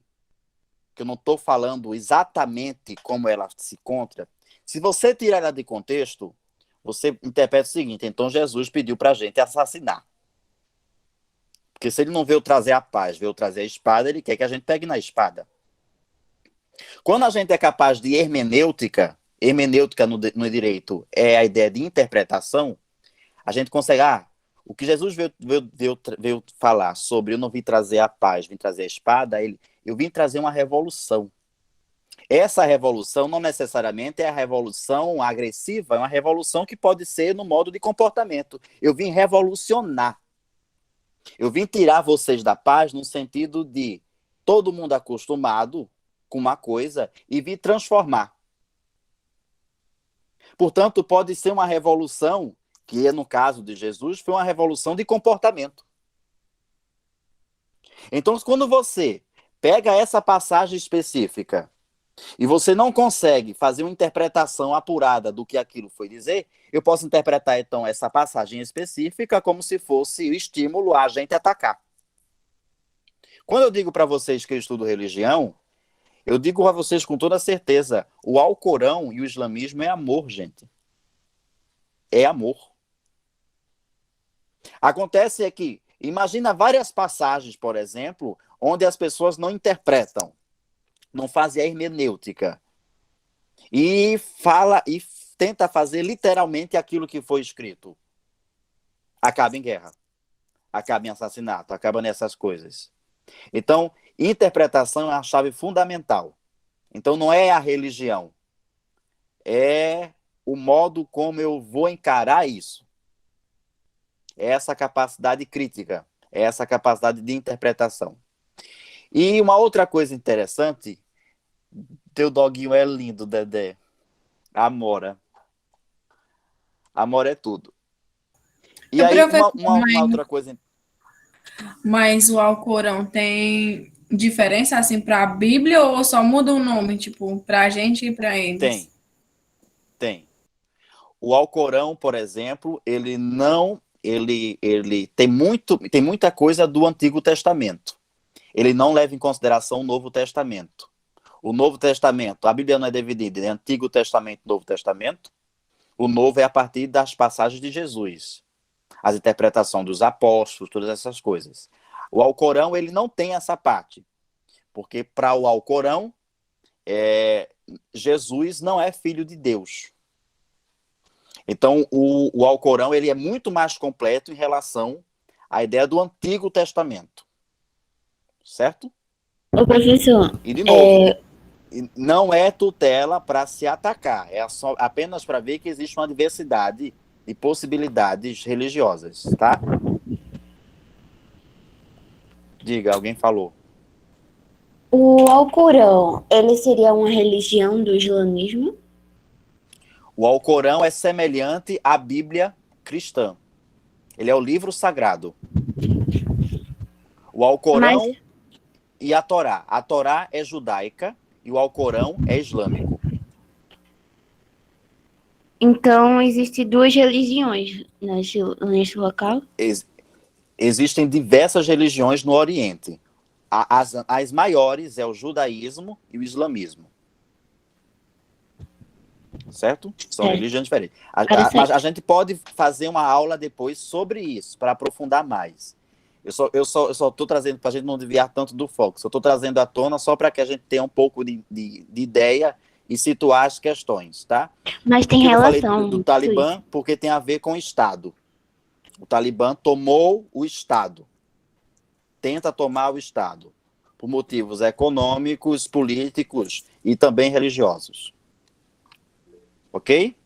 que eu não estou falando exatamente como ela se encontra, se você tirar ela de contexto, você interpreta o seguinte: então Jesus pediu para a gente assassinar. Porque se ele não veio trazer a paz, veio trazer a espada, ele quer que a gente pegue na espada. Quando a gente é capaz de hermenêutica no direito é a ideia de interpretação, a gente consegue, o que Jesus veio falar sobre eu não vim trazer a paz, vim trazer a espada, eu vim trazer uma revolução. Essa revolução não necessariamente é a revolução agressiva, é uma revolução que pode ser no modo de comportamento. Eu vim revolucionar. Eu vim tirar vocês da paz no sentido de todo mundo acostumado com uma coisa e vir transformar. Portanto, pode ser uma revolução, que no caso de Jesus, foi uma revolução de comportamento. Então, quando você pega essa passagem específica e você não consegue fazer uma interpretação apurada do que aquilo foi dizer, eu posso interpretar, então, essa passagem específica como se fosse o estímulo a gente atacar. Quando eu digo para vocês que eu estudo religião, eu digo a vocês com toda certeza, o Alcorão e o islamismo é amor, gente. É amor. Acontece é que, imagina várias passagens, por exemplo, onde as pessoas não interpretam, não fazem a hermenêutica, e tenta fazer literalmente aquilo que foi escrito. Acaba em guerra, acaba em assassinato, acaba nessas coisas. Então, interpretação é a chave fundamental. Então, não é a religião, é o modo como eu vou encarar isso. É essa capacidade crítica, é essa capacidade de interpretação. E uma outra coisa interessante, teu doguinho é lindo, Dedé. Amora. Amor é tudo. E aí, uma outra coisa... Mas o Alcorão tem diferença, assim, para a Bíblia ou só muda o nome, tipo, para a gente e para eles? Tem. O Alcorão, por exemplo, ele tem muita coisa do Antigo Testamento. Ele não leva em consideração o Novo Testamento. O Novo Testamento, a Bíblia não é dividida em Antigo Testamento e Novo Testamento. O Novo é a partir das passagens de Jesus. As interpretações dos apóstolos, todas essas coisas. O Alcorão, ele não tem essa parte. Porque para o Alcorão, Jesus não é filho de Deus. Então, o Alcorão, ele é muito mais completo em relação à ideia do Antigo Testamento. Certo? Ô, professor, E, de novo, não é tutela para se atacar. É apenas para ver que existe uma diversidade de possibilidades religiosas, tá? Diga, alguém falou. o Alcorão, ele seria uma religião do islamismo? O Alcorão é semelhante à Bíblia cristã. Ele é o livro sagrado. O Alcorão e a Torá. A Torá é judaica e o Alcorão é islâmico. Então, existem duas religiões nesse local? Existem diversas religiões no Oriente. As maiores é o judaísmo e o islamismo. Certo? São religiões diferentes. Mas a gente pode fazer uma aula depois sobre isso, para aprofundar mais. Eu só estou trazendo, para a gente não desviar tanto do foco, só estou trazendo à tona só para que a gente tenha um pouco de ideia e situar as questões, tá? Mas tem eu relação. falei do Talibã porque tem a ver com o Estado. O Talibã tomou o Estado. Tenta tomar o Estado. Por motivos econômicos, políticos e também religiosos. Ok?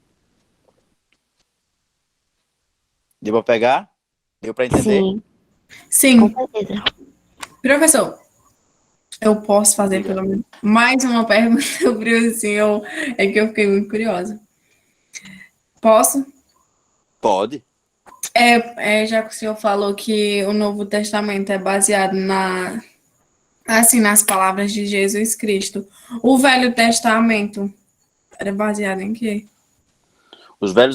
Deu para pegar? Deu para entender? Sim, Sim. com certeza. Professor, eu posso fazer pelo menos mais uma pergunta sobre o senhor? É que eu fiquei muito curiosa. Posso? Pode. Já que o senhor falou que o Novo Testamento é baseado nas palavras de Jesus Cristo, o Velho Testamento era baseado em quê? O Velho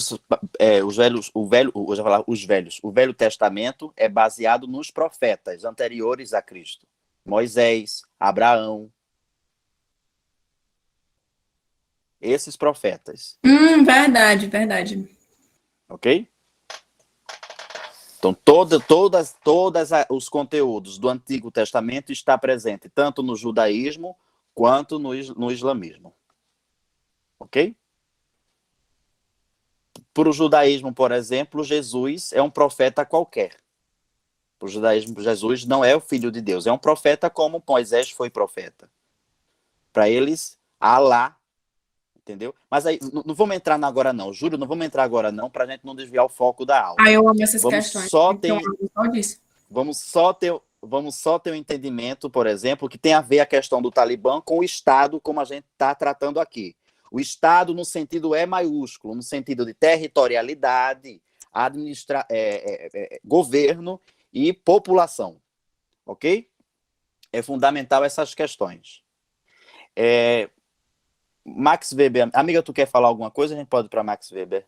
Testamento é baseado nos profetas anteriores a Cristo. Moisés, Abraão. Esses profetas. Verdade. Ok? Então, todos os conteúdos do Antigo Testamento está presente tanto no judaísmo quanto no islamismo. Ok? Para o judaísmo, por exemplo, Jesus é um profeta qualquer. Para o judaísmo, Jesus não é o filho de Deus. É um profeta como Moisés foi profeta. Para eles, Alá. Entendeu? Mas aí, não vamos entrar agora não. Juro, não vamos entrar agora não, para a gente não desviar o foco da aula. Eu amo essas questões. Vamos só ter um entendimento, por exemplo, que tem a ver a questão do Talibã com o Estado, como a gente está tratando aqui. O Estado no sentido maiúsculo, no sentido de territorialidade, governo e população. Ok? É fundamental essas questões. Max Weber. Amiga, tu quer falar alguma coisa? A gente pode ir para Max Weber.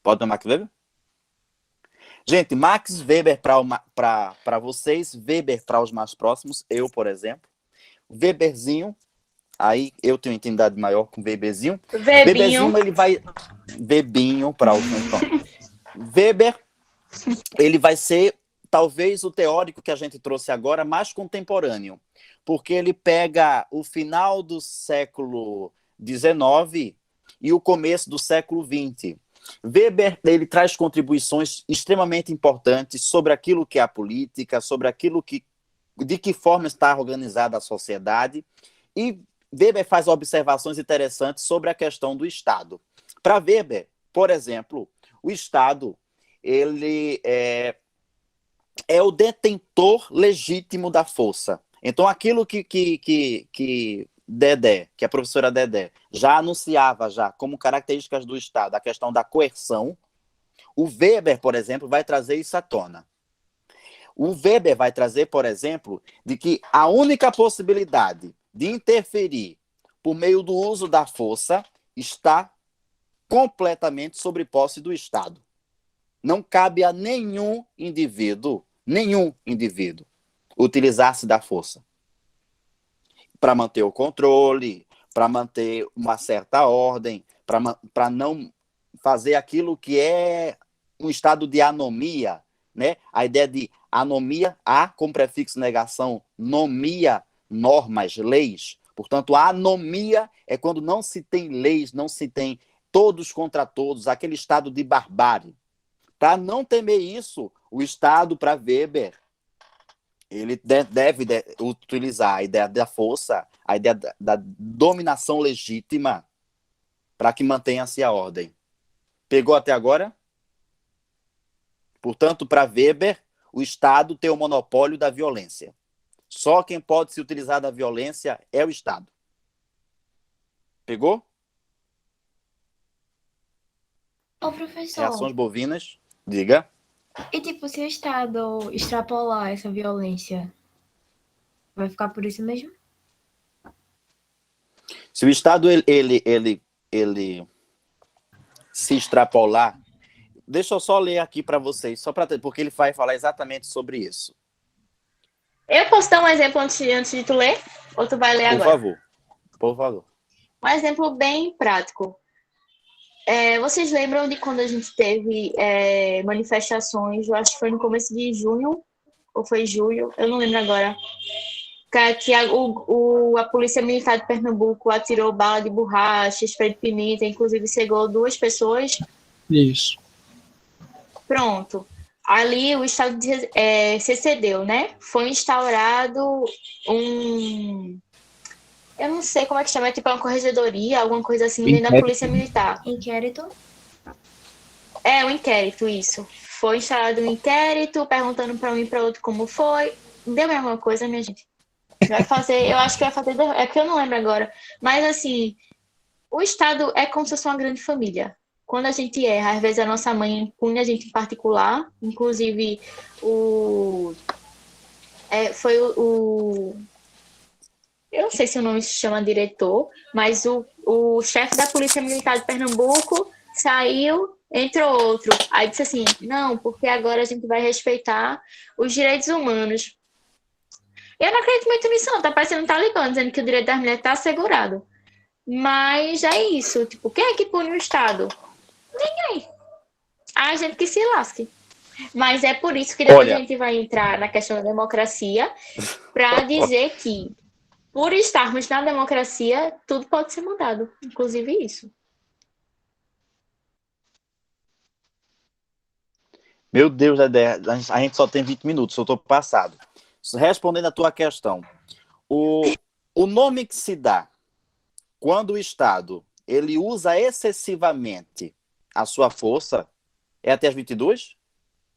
Pode para Max Weber? Gente, Max Weber para vocês, Weber para os mais próximos, eu, por exemplo. Weberzinho, aí eu tenho intimidade maior com Weberzinho. Weberzinho, ele vai... Webinho para os mais próximos. Weber, ele vai ser talvez o teórico que a gente trouxe agora mais contemporâneo, porque ele pega o final do século XIX e o começo do século XX. Weber, ele traz contribuições extremamente importantes sobre aquilo que é a política, sobre aquilo que de que forma está organizada a sociedade, e Weber faz observações interessantes sobre a questão do Estado. Para Weber, por exemplo, o Estado ele é o detentor legítimo da força. Então, aquilo que Dedé, que a professora Dedé, já anunciava já como características do Estado, a questão da coerção, o Weber, por exemplo, vai trazer isso à tona. O Weber vai trazer, por exemplo, de que a única possibilidade de interferir por meio do uso da força está completamente sob posse do Estado. Não cabe a nenhum indivíduo, utilizar-se da força para manter o controle, para manter uma certa ordem, para não fazer aquilo que é um estado de anomia, né? A ideia de anomia, a com prefixo negação, nomia, normas, leis. Portanto, a anomia é quando não se tem leis, não se tem todos contra todos, aquele estado de barbárie. Para não temer isso, o Estado, para Weber, ele deve utilizar a ideia da força, a ideia da dominação legítima, para que mantenha-se a ordem. Pegou até agora? Portanto, para Weber, o Estado tem o monopólio da violência. Só quem pode se utilizar da violência é o Estado. Pegou? Ô, professor, Reações bovinas? Diga. e tipo, se o Estado extrapolar essa violência, vai ficar por isso mesmo? Se o Estado ele se extrapolar, deixa eu só ler aqui para vocês, porque ele vai falar exatamente sobre isso. Eu posso dar um exemplo antes de tu ler? Ou tu vai ler agora? Por favor. Um exemplo bem prático. Vocês lembram de quando a gente teve manifestações, eu acho que foi no começo de junho, ou foi julho, eu não lembro agora, que a Polícia Militar de Pernambuco atirou bala de borracha, spray de pimenta, inclusive cegou 2 pessoas. Isso. Pronto. Ali o Estado se excedeu, né? Foi instaurado eu não sei como é que chama, é tipo uma corregedoria, alguma coisa assim, dentro da Polícia Militar. Inquérito? Um inquérito, isso. Foi instaurado um inquérito, perguntando para um e para outro como foi. Deu a mesma coisa, minha gente. Vai fazer, eu acho que vai fazer, é que eu não lembro agora. Mas, assim, o Estado é como se fosse uma grande família. Quando a gente erra, às vezes a nossa mãe pune a gente em particular, inclusive foi eu não sei se o nome se chama diretor, mas o chefe da Polícia Militar de Pernambuco saiu, entrou outro. Aí disse assim, não, porque agora a gente vai respeitar os direitos humanos. Eu não acredito muito nisso, não. Tá parecendo um talibã, dizendo que o direito das mulheres está assegurado. Mas é isso. Tipo, quem é que pune o Estado? Ninguém. A gente que se lasque. Mas é por isso que depois a gente vai entrar na questão da democracia para dizer que por estarmos na democracia, tudo pode ser mudado, inclusive isso. Meu Deus, Dedé, a gente só tem 20 minutos, eu estou passado. Respondendo a tua questão, o nome que se dá quando o Estado ele usa excessivamente a sua força é até as 22?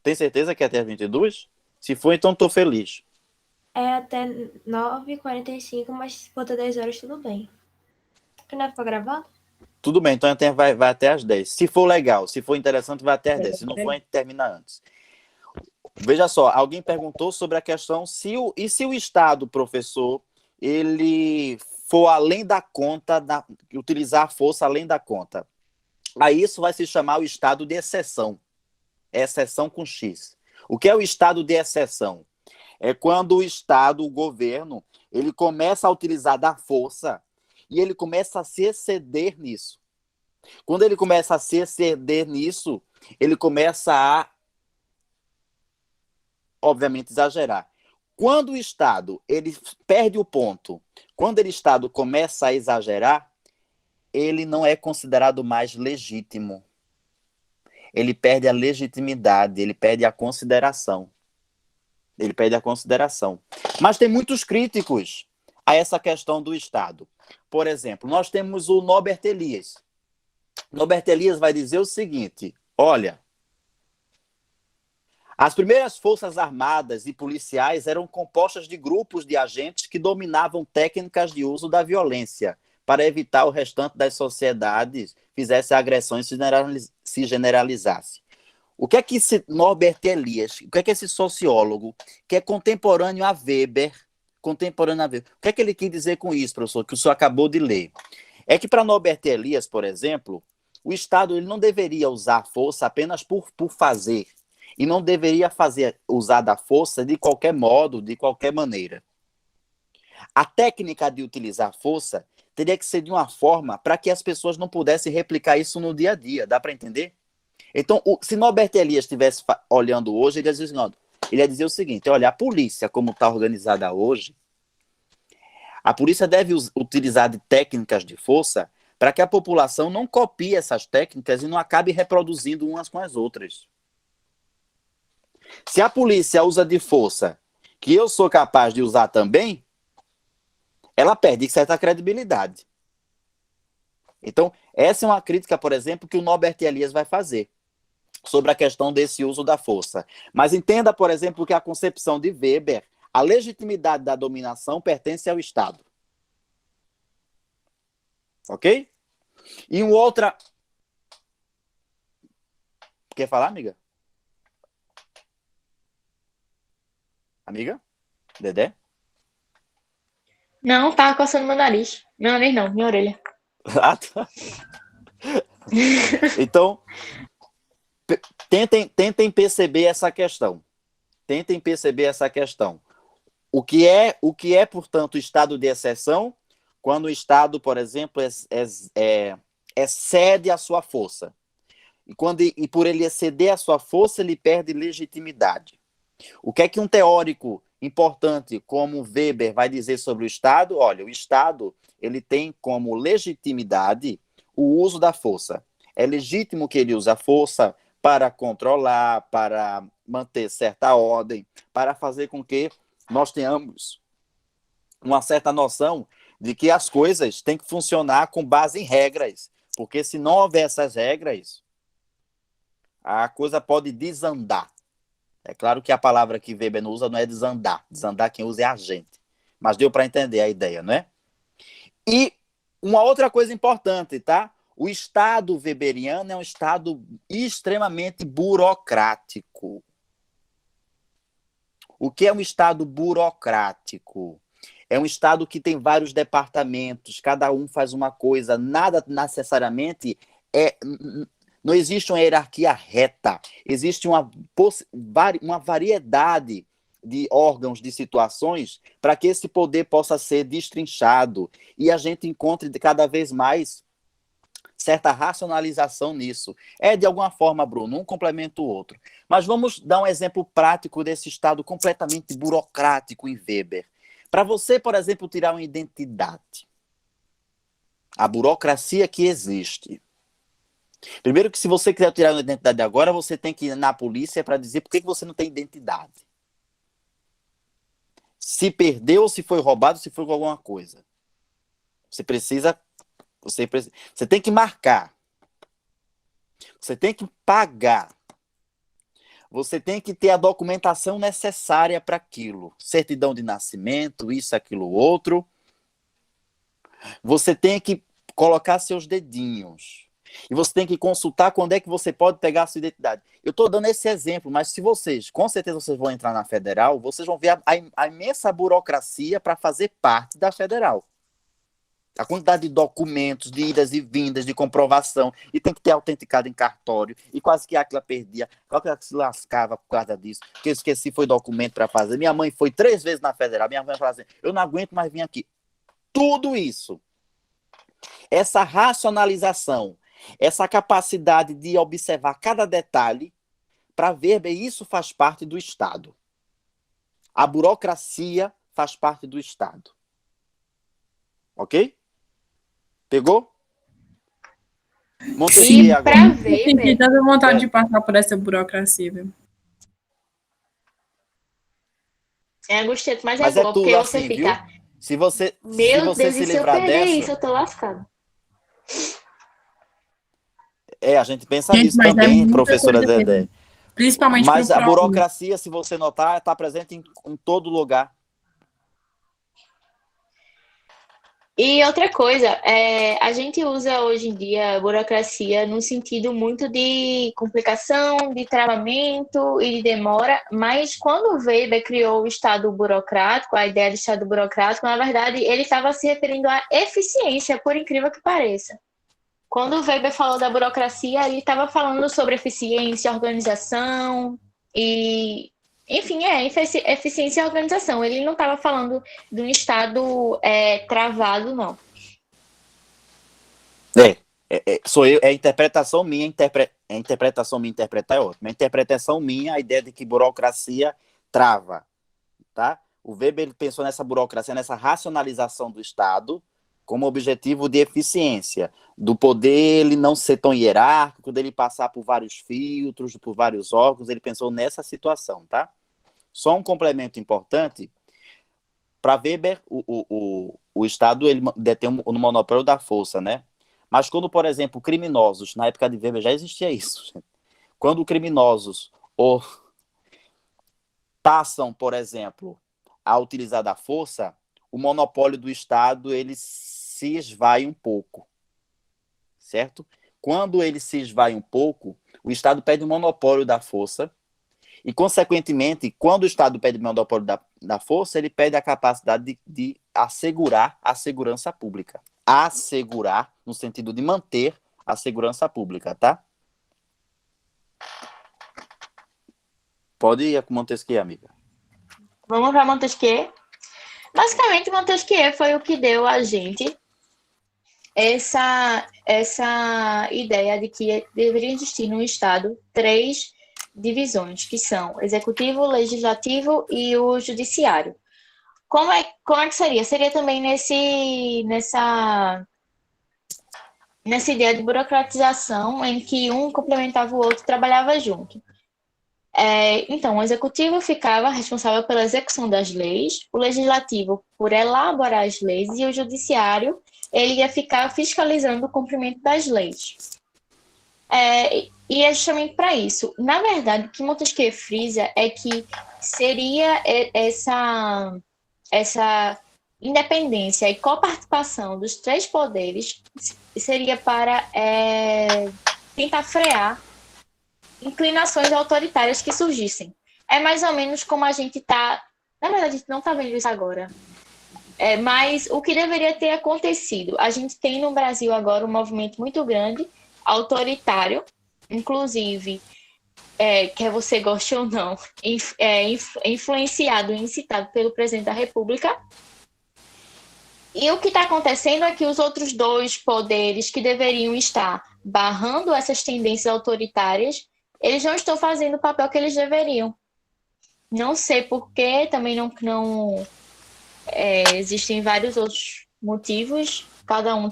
Tem certeza que é até as 22? Se for, então estou feliz. É até 9h45, mas se for até 10 horas, tudo bem. Porque não é pra gravar? Tudo bem, então vai até as 10. Se for legal, se for interessante, vai até as 10. Se não for, a gente termina antes. Veja só, alguém perguntou sobre a questão se o Estado, professor, ele for além da conta, utilizar a força além da conta. Aí isso vai se chamar o estado de exceção. Exceção com X. O que é o estado de exceção? É quando o Estado, o governo, ele começa a utilizar da força e ele começa a se exceder nisso. Quando ele começa a se exceder nisso, ele começa a, obviamente, exagerar. Quando o Estado ele perde o ponto, quando o Estado começa a exagerar, ele não é considerado mais legítimo. Ele perde a legitimidade, ele perde a consideração. Ele perde a consideração. Mas tem muitos críticos a essa questão do Estado. Por exemplo, nós temos o Norbert Elias. Norbert Elias vai dizer o seguinte: olha, as primeiras forças armadas e policiais eram compostas de grupos de agentes que dominavam técnicas de uso da violência para evitar o restante das sociedades fizesse agressões e se generalizasse. O que é que esse Norbert Elias, o que é que esse sociólogo, que é contemporâneo a Weber, o que é que ele quis dizer com isso, professor, que o senhor acabou de ler? É que para Norbert Elias, por exemplo, o Estado ele não deveria usar a força apenas por fazer, e não deveria usar da força de qualquer modo, de qualquer maneira. A técnica de utilizar força teria que ser de uma forma para que as pessoas não pudessem replicar isso no dia a dia. Dá para entender? Então, se Norbert Elias estivesse olhando hoje, ele ia dizer o seguinte: olha, a polícia, como está organizada hoje, a polícia deve utilizar de técnicas de força para que a população não copie essas técnicas e não acabe reproduzindo umas com as outras. Se a polícia usa de força que eu sou capaz de usar também, ela perde certa credibilidade. Então, essa é uma crítica, por exemplo, que o Norbert Elias vai fazer sobre a questão desse uso da força. Mas entenda, por exemplo, que a concepção de Weber, a legitimidade da dominação pertence ao Estado. Ok? E uma outra... Quer falar, amiga? Amiga? Dedé? Não, tava coçando meu nariz. Meu nariz não, minha orelha. Ah, tá. Então, tentem perceber essa questão. Tentem perceber essa questão. O que é, portanto, estado de exceção, quando o Estado, por exemplo, excede a sua força. E por ele exceder a sua força, ele perde legitimidade. O que é que um teórico importante como Weber vai dizer sobre o Estado? Olha, o Estado ele tem como legitimidade o uso da força. É legítimo que ele use a força para controlar, para manter certa ordem, para fazer com que nós tenhamos uma certa noção de que as coisas têm que funcionar com base em regras, porque se não houver essas regras, a coisa pode desandar. É claro que a palavra que Weber não usa não é desandar. Desandar quem usa é a gente. Mas deu para entender a ideia, não é? E uma outra coisa importante, tá? O Estado weberiano é um Estado extremamente burocrático. O que é um Estado burocrático? É um Estado que tem vários departamentos, cada um faz uma coisa, nada necessariamente não existe uma hierarquia reta, existe uma variedade de órgãos, de situações, para que esse poder possa ser destrinchado e a gente encontre cada vez mais certa racionalização nisso. É de alguma forma, Bruno, um complementa o outro. Mas vamos dar um exemplo prático desse Estado completamente burocrático em Weber. Para você, por exemplo, tirar uma identidade, a burocracia que existe. Primeiro que se você quiser tirar uma identidade agora, você tem que ir na polícia para dizer por que você não tem identidade. Se perdeu ou se foi roubado, se foi com alguma coisa. Você tem que marcar. Você tem que pagar. Você tem que ter a documentação necessária para aquilo. Certidão de nascimento, isso, aquilo, outro. Você tem que colocar seus dedinhos. E você tem que consultar quando é que você pode pegar a sua identidade. Eu estou dando esse exemplo, mas se vocês, com certeza vocês vão entrar na federal, vocês vão ver a imensa burocracia para fazer parte da federal. A quantidade de documentos, de idas e vindas, de comprovação, e tem que ter autenticado em cartório, e quase que aquela perdia, quase que ela se lascava por causa disso, que eu esqueci, foi documento para fazer. Minha mãe foi 3 vezes na federal, minha mãe falou assim, eu não aguento mais vir aqui. Tudo isso, essa racionalização, essa capacidade de observar cada detalhe para ver, bem, isso faz parte do Estado. A burocracia faz parte do Estado. Ok? Pegou? E para ver, Tem tanta vontade de passar por essa burocracia, viu? É angustiante, mas é Mas é boa, porque tudo você assim, viu? fica, Se você meu Deus, se e se eu livrar perder dessa, isso, eu tô lascado. a gente pensa Gente, nisso mas é também, muita professora coisa Dedé. mesmo. Principalmente para o Mas a ProUni. burocracia, se você notar, está presente em todo lugar. E outra coisa, a gente usa hoje em dia a burocracia no sentido muito de complicação, de travamento e de demora, mas quando o Weber criou o Estado burocrático, a ideia de Estado burocrático, na verdade, ele estava se referindo à eficiência, por incrível que pareça. Quando o Weber falou da burocracia, ele estava falando sobre eficiência, organização e, enfim, eficiência e organização. Ele não estava falando de um Estado travado, não. Sou eu, é a interpretação minha, a interpretação minha interpretar é ótima. A interpretação minha, a ideia de que burocracia trava, tá? O Weber ele pensou nessa burocracia, nessa racionalização do Estado, como objetivo de eficiência, do poder ele não ser tão hierárquico, dele passar por vários filtros, por vários órgãos, ele pensou nessa situação, tá? Só um complemento importante, para Weber, o Estado ele detém o monopólio da força, né? Mas quando, por exemplo, criminosos, na época de Weber já existia isso, gente. Quando criminosos passam, por exemplo, a utilizar da força, o monopólio do Estado ele se esvai um pouco, certo? Quando ele se esvai um pouco, o Estado perde o monopólio da força e, consequentemente, quando o Estado perde o monopólio da força, ele perde a capacidade de assegurar a segurança pública. Assegurar, no sentido de manter a segurança pública, tá? Pode ir com Montesquieu, amiga. Vamos para Montesquieu. Basicamente, Montesquieu foi o que deu a gente essa ideia de que deveria existir no Estado 3 divisões, que são executivo, legislativo e o judiciário. Como é que seria? Seria também nessa ideia de burocratização em que um complementava o outro, trabalhava junto. Então, o executivo ficava responsável pela execução das leis, o legislativo por elaborar as leis e o judiciário ele ia ficar fiscalizando o cumprimento das leis. E é justamente para isso. Na verdade, o que Montesquieu frisa é que seria essa independência e coparticipação dos 3 poderes seria para tentar frear inclinações autoritárias que surgissem. É mais ou menos como a gente está... Na verdade, a gente não está vendo isso agora. Mas o que deveria ter acontecido? A gente tem no Brasil agora um movimento muito grande, autoritário, inclusive, quer você goste ou não, influenciado e incitado pelo presidente da República. E o que está acontecendo é que os outros 2 poderes que deveriam estar barrando essas tendências autoritárias, eles não estão fazendo o papel que eles deveriam. Não sei porquê, também não existem vários outros motivos, cada um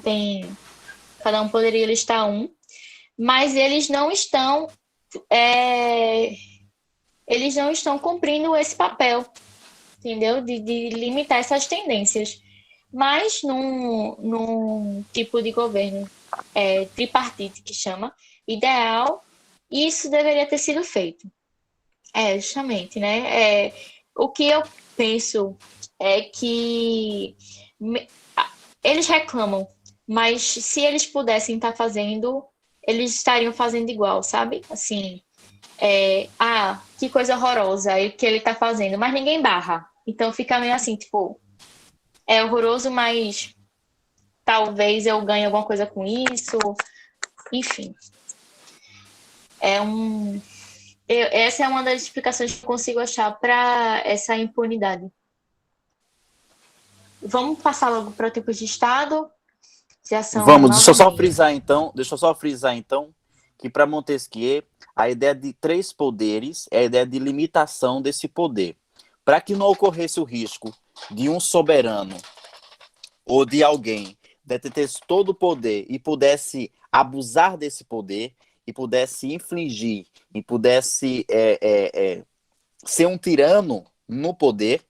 poderia listar um, mas eles não estão cumprindo esse papel, entendeu? De limitar essas tendências. Mas num tipo de governo tripartite, que chama, ideal, isso deveria ter sido feito. Justamente, né? O que eu penso é que eles reclamam, mas se eles pudessem estar fazendo, eles estariam fazendo igual, sabe? Assim, que coisa horrorosa o que ele está fazendo, mas ninguém barra. Então fica meio assim, tipo, é horroroso, mas talvez eu ganhe alguma coisa com isso. Enfim. Essa é uma das explicações que eu consigo achar para essa impunidade. Vamos passar logo para o tipo de Estado? Vamos, deixa eu só frisar então que para Montesquieu a ideia de 3 poderes é a ideia de limitação desse poder. Para que não ocorresse o risco de um soberano ou de alguém detesse todo o poder e pudesse abusar desse poder e pudesse infligir e pudesse ser um tirano no poder,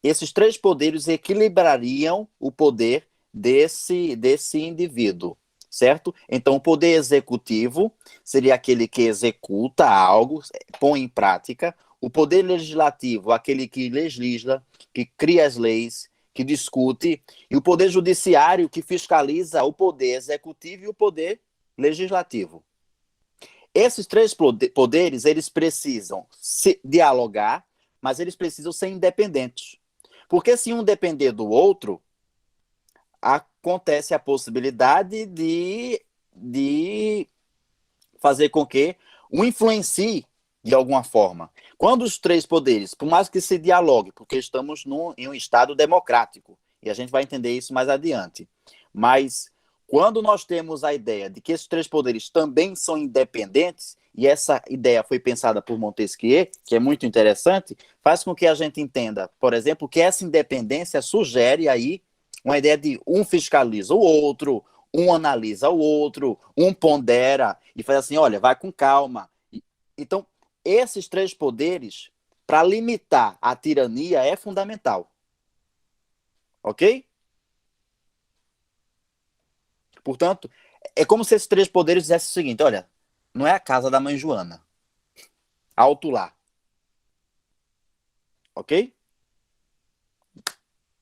esses três poderes equilibrariam o poder desse indivíduo, certo? Então, o poder executivo seria aquele que executa algo, põe em prática. O poder legislativo, aquele que legisla, que cria as leis, que discute. E o poder judiciário, que fiscaliza o poder executivo e o poder legislativo. Esses três poderes, eles precisam se dialogar, mas eles precisam ser independentes. Porque se um depender do outro, acontece a possibilidade de fazer com que um influencie de alguma forma. Quando os três poderes, por mais que se dialogue, porque estamos em um Estado democrático, e a gente vai entender isso mais adiante, mas quando nós temos a ideia de que esses três poderes também são independentes, e essa ideia foi pensada por Montesquieu, que é muito interessante, faz com que a gente entenda, por exemplo, que essa independência sugere aí uma ideia de um fiscaliza o outro, um analisa o outro, um pondera e faz assim, olha, vai com calma. Então, esses três poderes, para limitar a tirania, é fundamental. Ok? Portanto, é como se esses três poderes dissessem o seguinte, olha, não é a casa da mãe Joana. Alto lá. Ok?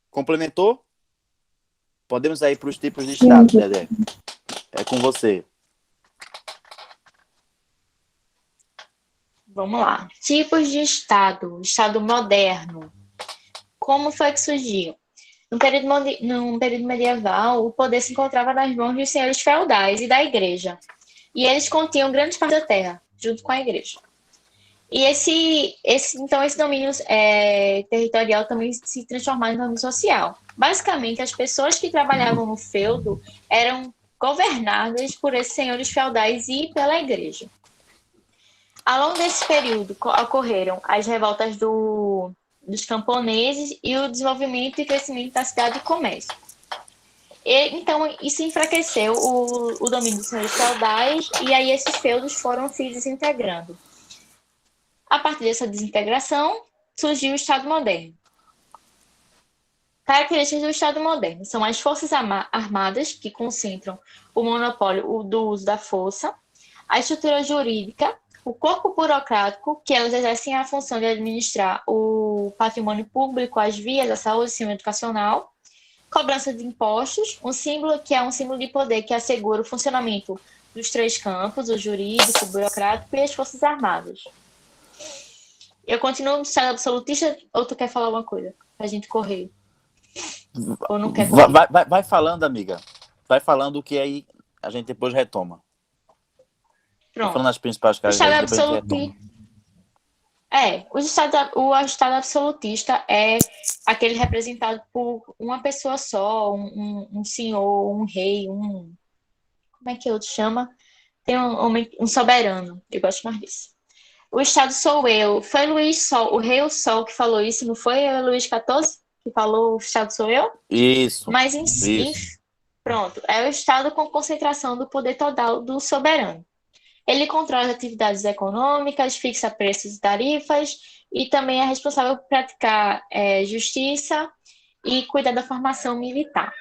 Complementou? Podemos ir para os tipos de Estado, Dedé. É com você. Vamos lá. Tipos de Estado. Estado moderno. Como foi que surgiu? No período medieval, o poder se encontrava nas mãos dos senhores feudais e da igreja. E eles continham grande parte da terra, junto com a igreja. E esse domínio territorial também se transformava em domínio social. Basicamente, as pessoas que trabalhavam no feudo eram governadas por esses senhores feudais e pela igreja. Ao longo desse período, ocorreram as revoltas dos camponeses e o desenvolvimento e crescimento da cidade e comércio. Então, isso enfraqueceu o domínio dos senhores feudais e aí esses feudos foram se desintegrando. A partir dessa desintegração, surgiu o Estado moderno. Características do Estado moderno são as forças armadas, que concentram o monopólio do uso da força, a estrutura jurídica, o corpo burocrático, que elas exercem a função de administrar o patrimônio público, as vias, a saúde, o sistema educacional, cobrança de impostos, que é um símbolo de poder que assegura o funcionamento dos três campos, o jurídico, o burocrático e as forças armadas. Eu continuo no Estado absolutista ou tu quer falar alguma coisa? Pra gente correr. Ou não quer correr? Vai falando, amiga. Vai falando que aí a gente depois retoma. Pronto. Vai falando as principais caras. O Estado absolutista é aquele representado por uma pessoa só, um senhor, um rei, como é que outro chama? Tem um soberano. Eu gosto mais disso. O Estado sou eu. Foi o rei Sol que falou isso, não foi Luís XIV que falou o Estado sou eu? Isso. Mas em si, pronto, é o Estado com concentração do poder total do soberano. Ele controla as atividades econômicas, fixa preços e tarifas e também é responsável por praticar justiça e cuidar da formação militar.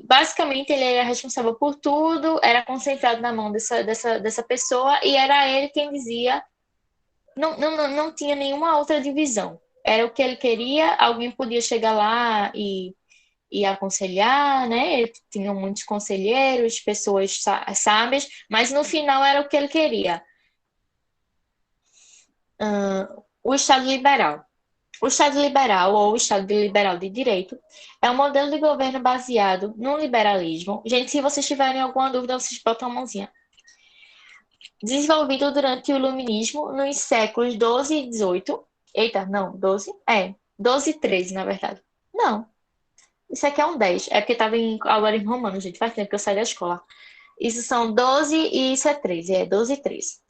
Basicamente, ele era responsável por tudo, era concentrado na mão dessa pessoa e era ele quem dizia, não tinha nenhuma outra divisão. Era o que ele queria, alguém podia chegar lá e aconselhar, né? Ele tinha muitos conselheiros, pessoas sábias, mas no final era o que ele queria. O Estado liberal. O Estado liberal, ou o Estado liberal de direito, é um modelo de governo baseado no liberalismo. Gente, se vocês tiverem alguma dúvida, vocês botam a mãozinha. Desenvolvido durante o Iluminismo nos séculos 12 e 18. Eita, não, 12? 12 e 13, na verdade. Não. Isso aqui é um 10. É porque estava agora em romano, gente. Faz tempo que eu saí da escola. Isso são 12 e isso é 13. 12 e 13.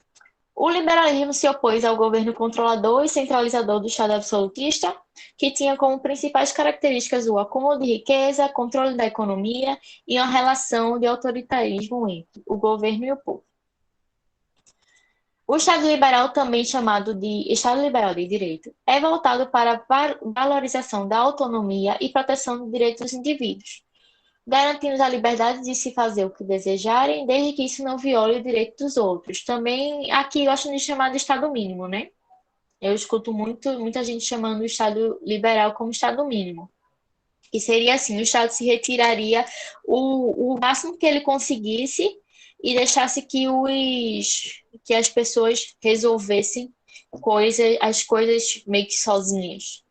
O liberalismo se opôs ao governo controlador e centralizador do Estado absolutista, que tinha como principais características o acúmulo de riqueza, controle da economia e uma relação de autoritarismo entre o governo e o povo. O Estado liberal, também chamado de Estado liberal de direito, é voltado para a valorização da autonomia e proteção dos direitos dos indivíduos, garantindo a liberdade de se fazer o que desejarem, desde que isso não viole o direito dos outros. Também aqui gostam de chamar de Estado mínimo, né? Eu escuto muita gente chamando o Estado liberal como Estado mínimo. Que seria assim, o Estado se retiraria o máximo que ele conseguisse e deixasse que as pessoas resolvessem as coisas meio que sozinhas.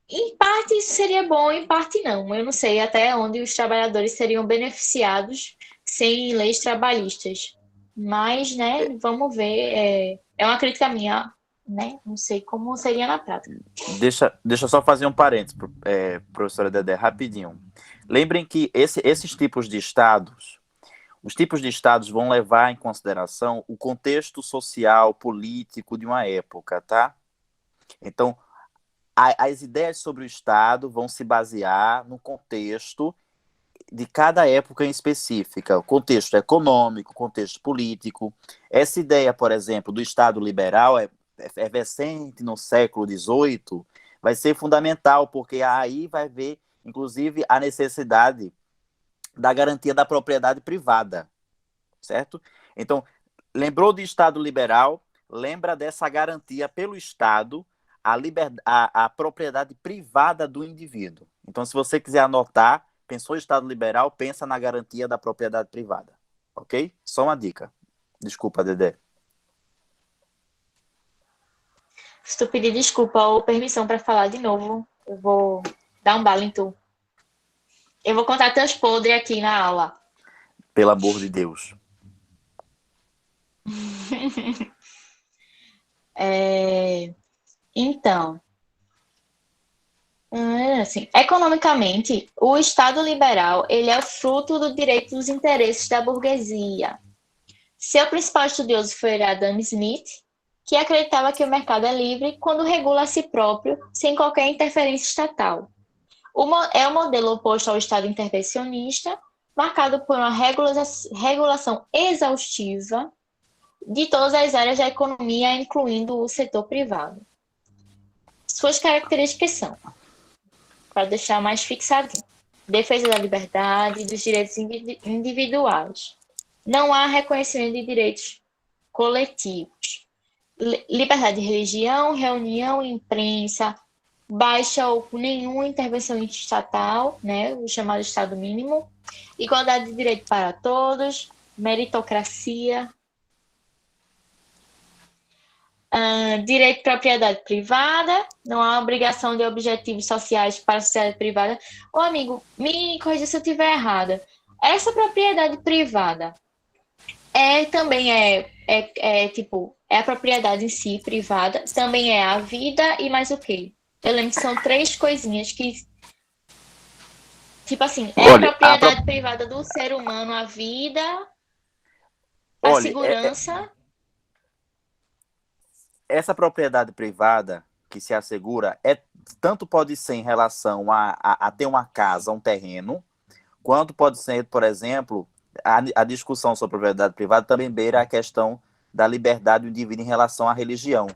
Em parte isso seria bom, em parte não. Eu não sei até onde os trabalhadores seriam beneficiados sem leis trabalhistas. Mas, né, vamos ver. É uma crítica minha, né? Não sei como seria na prática. Deixa eu só fazer um parênteses, professora Dedé, rapidinho. Lembrem que esses tipos de estados, os tipos de estados vão levar em consideração o contexto social, político de uma época, tá? Então, as ideias sobre o Estado vão se basear no contexto de cada época em específica, o contexto econômico, o contexto político. Essa ideia, por exemplo, do Estado liberal é recente no século XVIII, vai ser fundamental, porque aí vai ver, inclusive, a necessidade da garantia da propriedade privada, certo? Então, lembrou de Estado liberal, lembra dessa garantia pelo Estado a propriedade privada do indivíduo. Então, se você quiser anotar, pensou em Estado liberal, pensa na garantia da propriedade privada. Ok? Só uma dica. Desculpa, Dedé. Se tu pedir desculpa ou permissão para falar de novo, eu vou dar um bala em tu. Eu vou contar teus podres aqui na aula. Pelo amor de Deus. Então, assim, economicamente, o Estado liberal ele é o fruto do direito dos interesses da burguesia. Seu principal estudioso foi Adam Smith, que acreditava que o mercado é livre quando regula a si próprio, sem qualquer interferência estatal. É o modelo oposto ao Estado intervencionista, marcado por uma regulação exaustiva de todas as áreas da economia, incluindo o setor privado. Suas características são, para deixar mais fixadinho, defesa da liberdade e dos direitos individuais. Não há reconhecimento de direitos coletivos. Liberdade de religião, reunião, imprensa, baixa ou nenhuma intervenção estatal, né, o chamado Estado mínimo, igualdade de direito para todos, meritocracia, direito de propriedade privada, não há obrigação de objetivos sociais para a sociedade privada. Ô amigo, me corrija se eu estiver errada. Essa propriedade privada também é a propriedade em si, privada, também é a vida e mais o quê? Eu lembro que são 3 coisinhas que, tipo assim, a propriedade privada do ser humano, a vida, a segurança. Essa propriedade privada que se assegura tanto pode ser em relação a ter uma casa, um terreno, quanto pode ser, por exemplo, a discussão sobre propriedade privada também beira a questão da liberdade do indivíduo em relação à religião.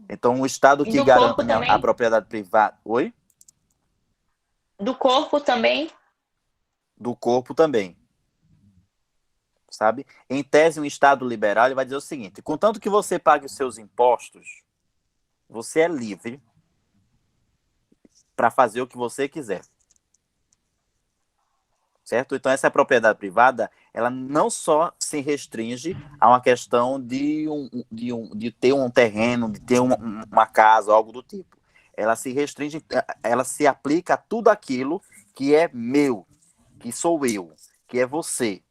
Então, o Estado que garante a propriedade privada... Oi? Do corpo também? Do corpo também. Sabe? Em tese, um Estado liberal ele vai dizer o seguinte: contanto que você pague os seus impostos, você é livre para fazer o que você quiser. Certo? Então, essa propriedade privada, ela não só se restringe a uma questão de ter um terreno, de ter uma casa, algo do tipo. Ela se restringe, ela se aplica a tudo aquilo que é meu, que sou eu, que é você.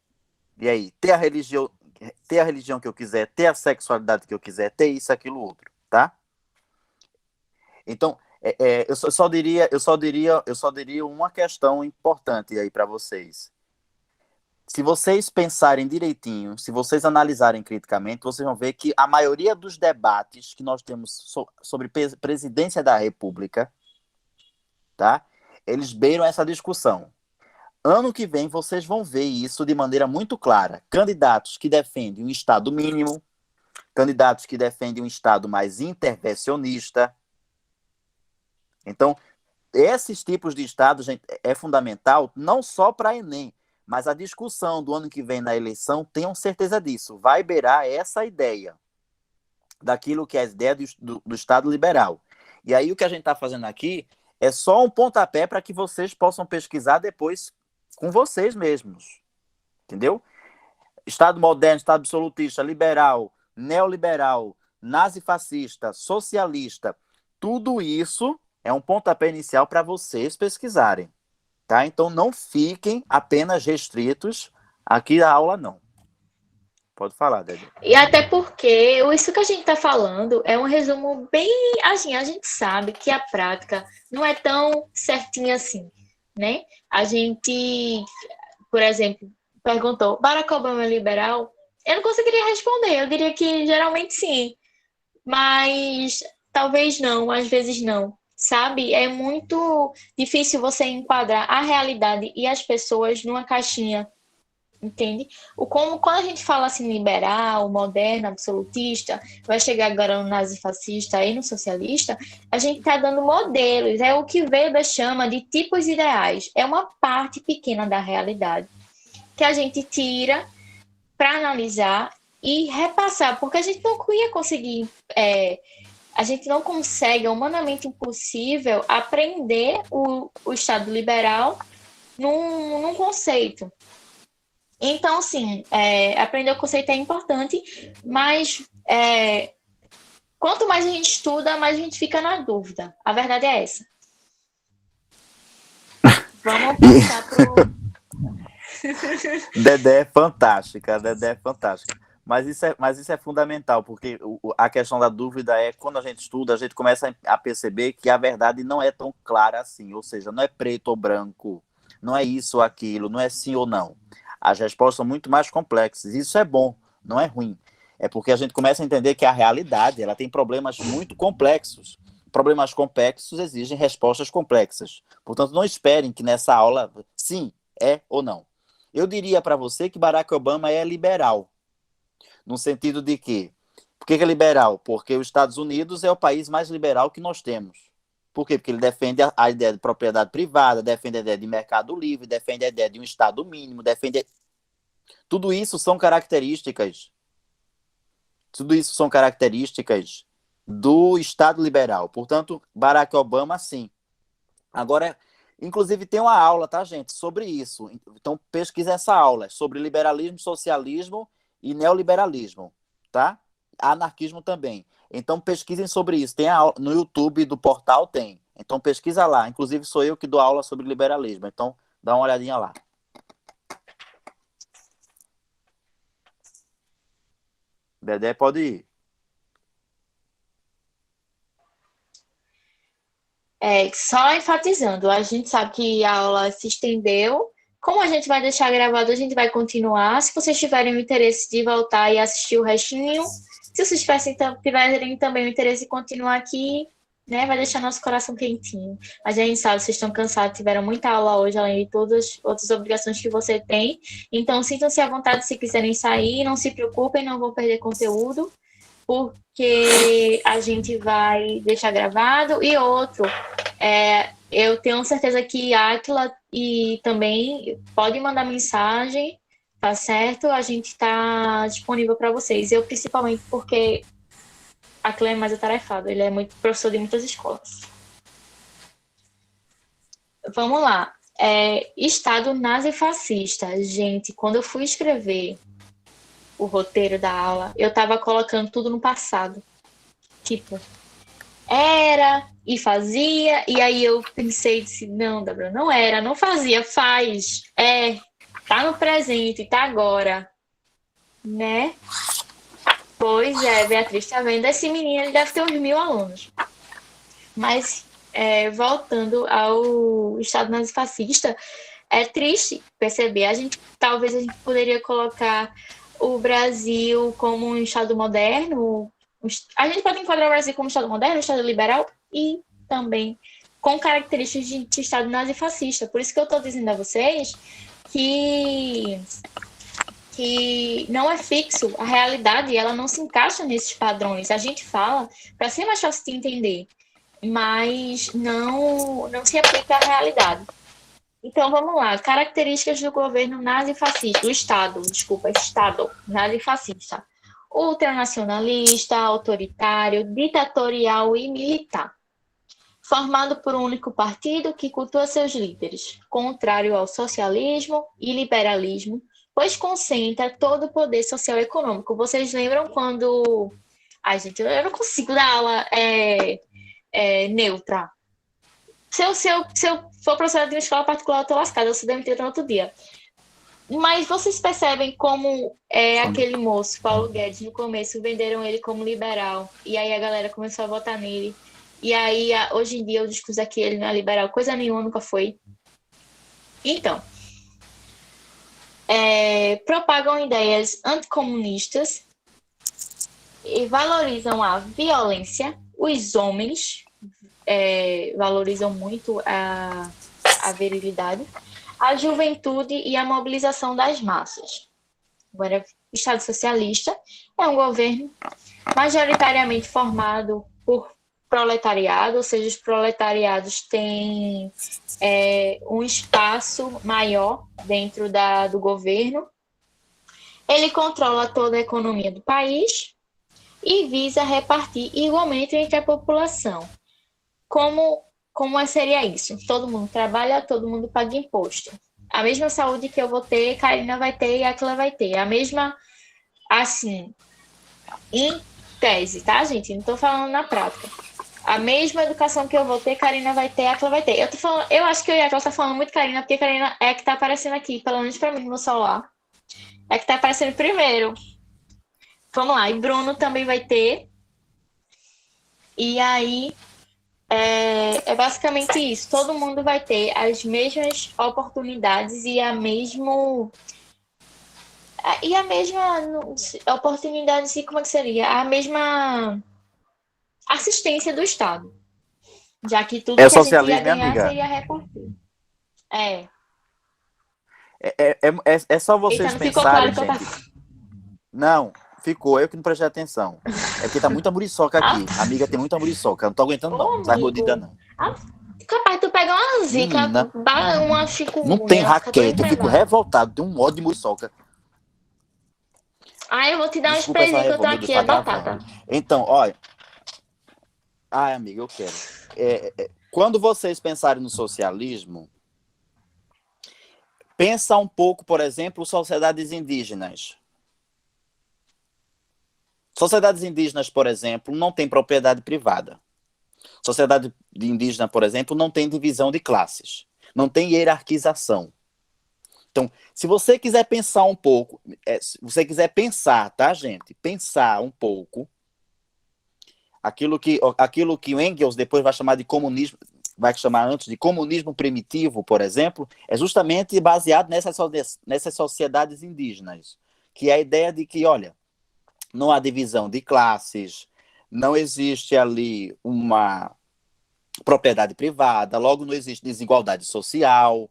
E aí, ter a religião que eu quiser, ter a sexualidade que eu quiser, ter isso, aquilo, outro, tá? Então, eu só diria uma questão importante aí para vocês. Se vocês pensarem direitinho, se vocês analisarem criticamente, vocês vão ver que a maioria dos debates que nós temos sobre presidência da República, tá? Eles beiram essa discussão. ano que vem vocês vão ver isso de maneira muito clara. Candidatos que defendem um Estado mínimo, candidatos que defendem um Estado mais intervencionista. Então, esses tipos de Estado, gente, é fundamental não só para a Enem, mas a discussão do ano que vem na eleição, tenham certeza disso, vai beirar essa ideia daquilo que é a ideia do Estado liberal. E aí o que a gente está fazendo aqui é só um pontapé para que vocês possam pesquisar depois com vocês mesmos. Entendeu? Estado moderno, Estado absolutista, liberal, neoliberal, nazifascista, socialista, tudo isso é um pontapé inicial para vocês pesquisarem. Tá? Então não fiquem apenas restritos aqui à aula, não. Pode falar, Dédia. E até porque isso que a gente está falando é um resumo bem... Assim, a gente sabe que a prática não é tão certinha assim, né? A gente, por exemplo, perguntou, Barack Obama é liberal? Eu não conseguiria responder, eu diria que geralmente sim. Mas talvez não, às vezes não. Sabe? É muito difícil você enquadrar a realidade e as pessoas numa caixinha. Entende? Quando a gente fala assim liberal, moderno, absolutista, vai chegar agora no nazifascista e no socialista, a gente está dando modelos, é o que Weber chama de tipos ideais, é uma parte pequena da realidade que a gente tira para analisar e repassar, porque a gente não ia conseguir, a gente não consegue, é humanamente impossível aprender o Estado liberal num conceito. Então, assim, aprender o conceito é importante, mas quanto mais a gente estuda, mais a gente fica na dúvida. A verdade é essa. Vamos passar pro... Dedé é fantástica, Dedé é fantástica. Mas isso é fundamental, porque a questão da dúvida é, quando a gente estuda, a gente começa a perceber que a verdade não é tão clara assim, ou seja, não é preto ou branco, não é isso ou aquilo, não é sim ou não. As respostas são muito mais complexas. Isso é bom, não é ruim. É porque a gente começa a entender que a realidade ela tem problemas muito complexos. Problemas complexos exigem respostas complexas. Portanto, não esperem que nessa aula, sim, é ou não. Eu diria para você que Barack Obama é liberal. No sentido de que... Por que é liberal? Porque os Estados Unidos é o país mais liberal que nós temos. Por quê? Porque ele defende a ideia de propriedade privada, defende a ideia de mercado livre, defende a ideia de um Estado mínimo, defende... Tudo isso são características. Tudo isso são características do Estado liberal. Portanto, Barack Obama, sim. Agora, inclusive, tem uma aula, tá, gente, sobre isso. Então, pesquisa essa aula, sobre liberalismo, socialismo e neoliberalismo, tá? Anarquismo também. Então, pesquisem sobre isso. Tem aula no YouTube do portal, tem. Então, pesquisa lá. Inclusive, sou eu que dou aula sobre liberalismo. Então, dá uma olhadinha lá. Dedé pode ir. Só enfatizando, a gente sabe que a aula se estendeu. Como a gente vai deixar gravado, a gente vai continuar. Se vocês tiverem o interesse de voltar e assistir o restinho, se vocês tiverem também o interesse de continuar aqui, né, vai deixar nosso coração quentinho. Mas a gente sabe, vocês estão cansados, tiveram muita aula hoje, além de todas as outras obrigações que você tem. Então, sintam-se à vontade se quiserem sair, não se preocupem, não vão perder conteúdo, porque a gente vai deixar gravado. E outro, eu tenho certeza que Átila e também pode mandar mensagem, tá certo? A gente está disponível para vocês. Eu, principalmente, porque Átila é mais atarefado, ele é muito professor de muitas escolas. Vamos lá. Estado nazifascista. Gente, quando eu fui escrever o roteiro da aula, eu estava colocando tudo no passado. Tipo, era e fazia, e aí eu pensei, disse, não, Débora, não era, não fazia, faz, tá no presente, tá agora, né? Pois é, Beatriz, tá vendo? Esse menino, ele deve ter uns 1000 alunos. Mas, voltando ao Estado nazifascista, é triste perceber, talvez a gente poderia colocar o Brasil como um Estado moderno. A gente pode enquadrar o Brasil como Estado moderno, Estado liberal e também com características de Estado nazifascista. Por isso que eu estou dizendo a vocês que não é fixo, a realidade ela não se encaixa nesses padrões. A gente fala para ser mais fácil de entender, mas não se aplica à realidade. Então, vamos lá. Características do governo nazifascista, do Estado nazifascista. Ultranacionalista, autoritário, ditatorial e militar. Formado por um único partido que cultua seus líderes, contrário ao socialismo e liberalismo, pois concentra todo o poder social e econômico. Vocês lembram quando... Ai, gente, eu não consigo dar aula neutra. Se eu for professora de uma escola particular, eu tô lascada, eu sou demitida no outro dia. Mas vocês percebem como aquele moço, Paulo Guedes, no começo venderam ele como liberal, e aí a galera começou a votar nele. E aí, hoje em dia, o discurso aqui, ele não é liberal, coisa nenhuma, nunca foi. Então, propagam ideias anticomunistas e valorizam a violência, os homens, valorizam muito a virilidade, a juventude e a mobilização das massas. Agora, o Estado Socialista é um governo majoritariamente formado por proletariado, ou seja, os proletariados têm um espaço maior dentro do governo. Ele controla toda a economia do país e visa repartir igualmente entre a população. Como seria isso? Todo mundo trabalha, todo mundo paga imposto. A mesma saúde que eu vou ter, Karina vai ter e Akila vai ter. A mesma, assim, em tese, tá, gente? Não estou falando na prática. A mesma educação que eu vou ter, Karina vai ter, Akila vai ter. Eu acho que eu e a Akila tá falando muito Karina, porque Karina é a que tá aparecendo aqui, pelo menos para mim no meu celular. É a que tá aparecendo primeiro. Vamos lá, e Bruno também vai ter. E aí, é basicamente isso. Todo mundo vai ter as mesmas oportunidades e a mesma oportunidade, como é que seria? A mesma assistência do Estado. Já que tudo que a gente ia socialismo, ganhar amiga. seria repartir. É só vocês Eita, não ficou claro pensarem, que eu gente. Não, ficou, eu que não prestei atenção. É porque tá muita muriçoca aqui. Amiga, tem muita muriçoca. Eu não tô aguentando, não. Não sai mordida, não. Capaz, tu pega uma zica, Menina, uma chikungunya. não tem ela fica toda raquete, eu fico entrada. revoltado. Tem um ódio de muriçoca. Eu vou te dar um Desculpa essa sprayzinho que eu tô revolta, meu aqui, Deus, é tá batata. gravando. Então, olha. Ai, amiga, eu quero. Quando vocês pensarem no socialismo, pensa um pouco, por exemplo, sociedades indígenas. Sociedades indígenas, por exemplo, não têm propriedade privada. Sociedade indígena, por exemplo, não tem divisão de classes. Não tem hierarquização. Então, se você quiser pensar um pouco, se você quiser pensar, tá, gente? Pensar um pouco, aquilo que o Engels depois vai chamar de comunismo, vai chamar antes de comunismo primitivo, por exemplo, é justamente baseado nessas sociedades indígenas, que é a ideia de que, olha, não há divisão de classes, não existe ali uma propriedade privada, logo não existe desigualdade social.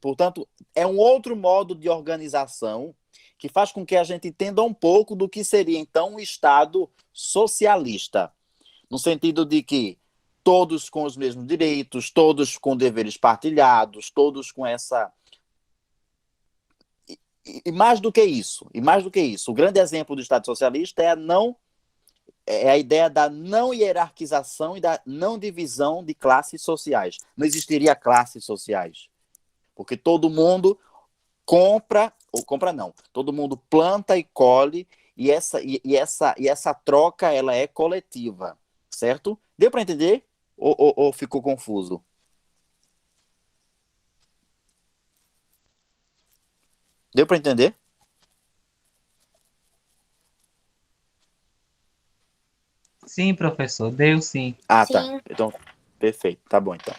Portanto, é um outro modo de organização que faz com que a gente entenda um pouco do que seria, então, um Estado socialista, no sentido de que todos com os mesmos direitos, todos com deveres partilhados, todos com essa... E mais do que isso, o grande exemplo do Estado socialista é a ideia da não hierarquização e da não divisão de classes sociais. Não existiria classes sociais, porque todo mundo todo mundo planta e colhe, e essa troca ela é coletiva, certo? Deu para entender? Ou ficou confuso? Deu para entender? Sim, professor, deu sim. Ah, Sim. tá. Então, perfeito. Tá bom, então.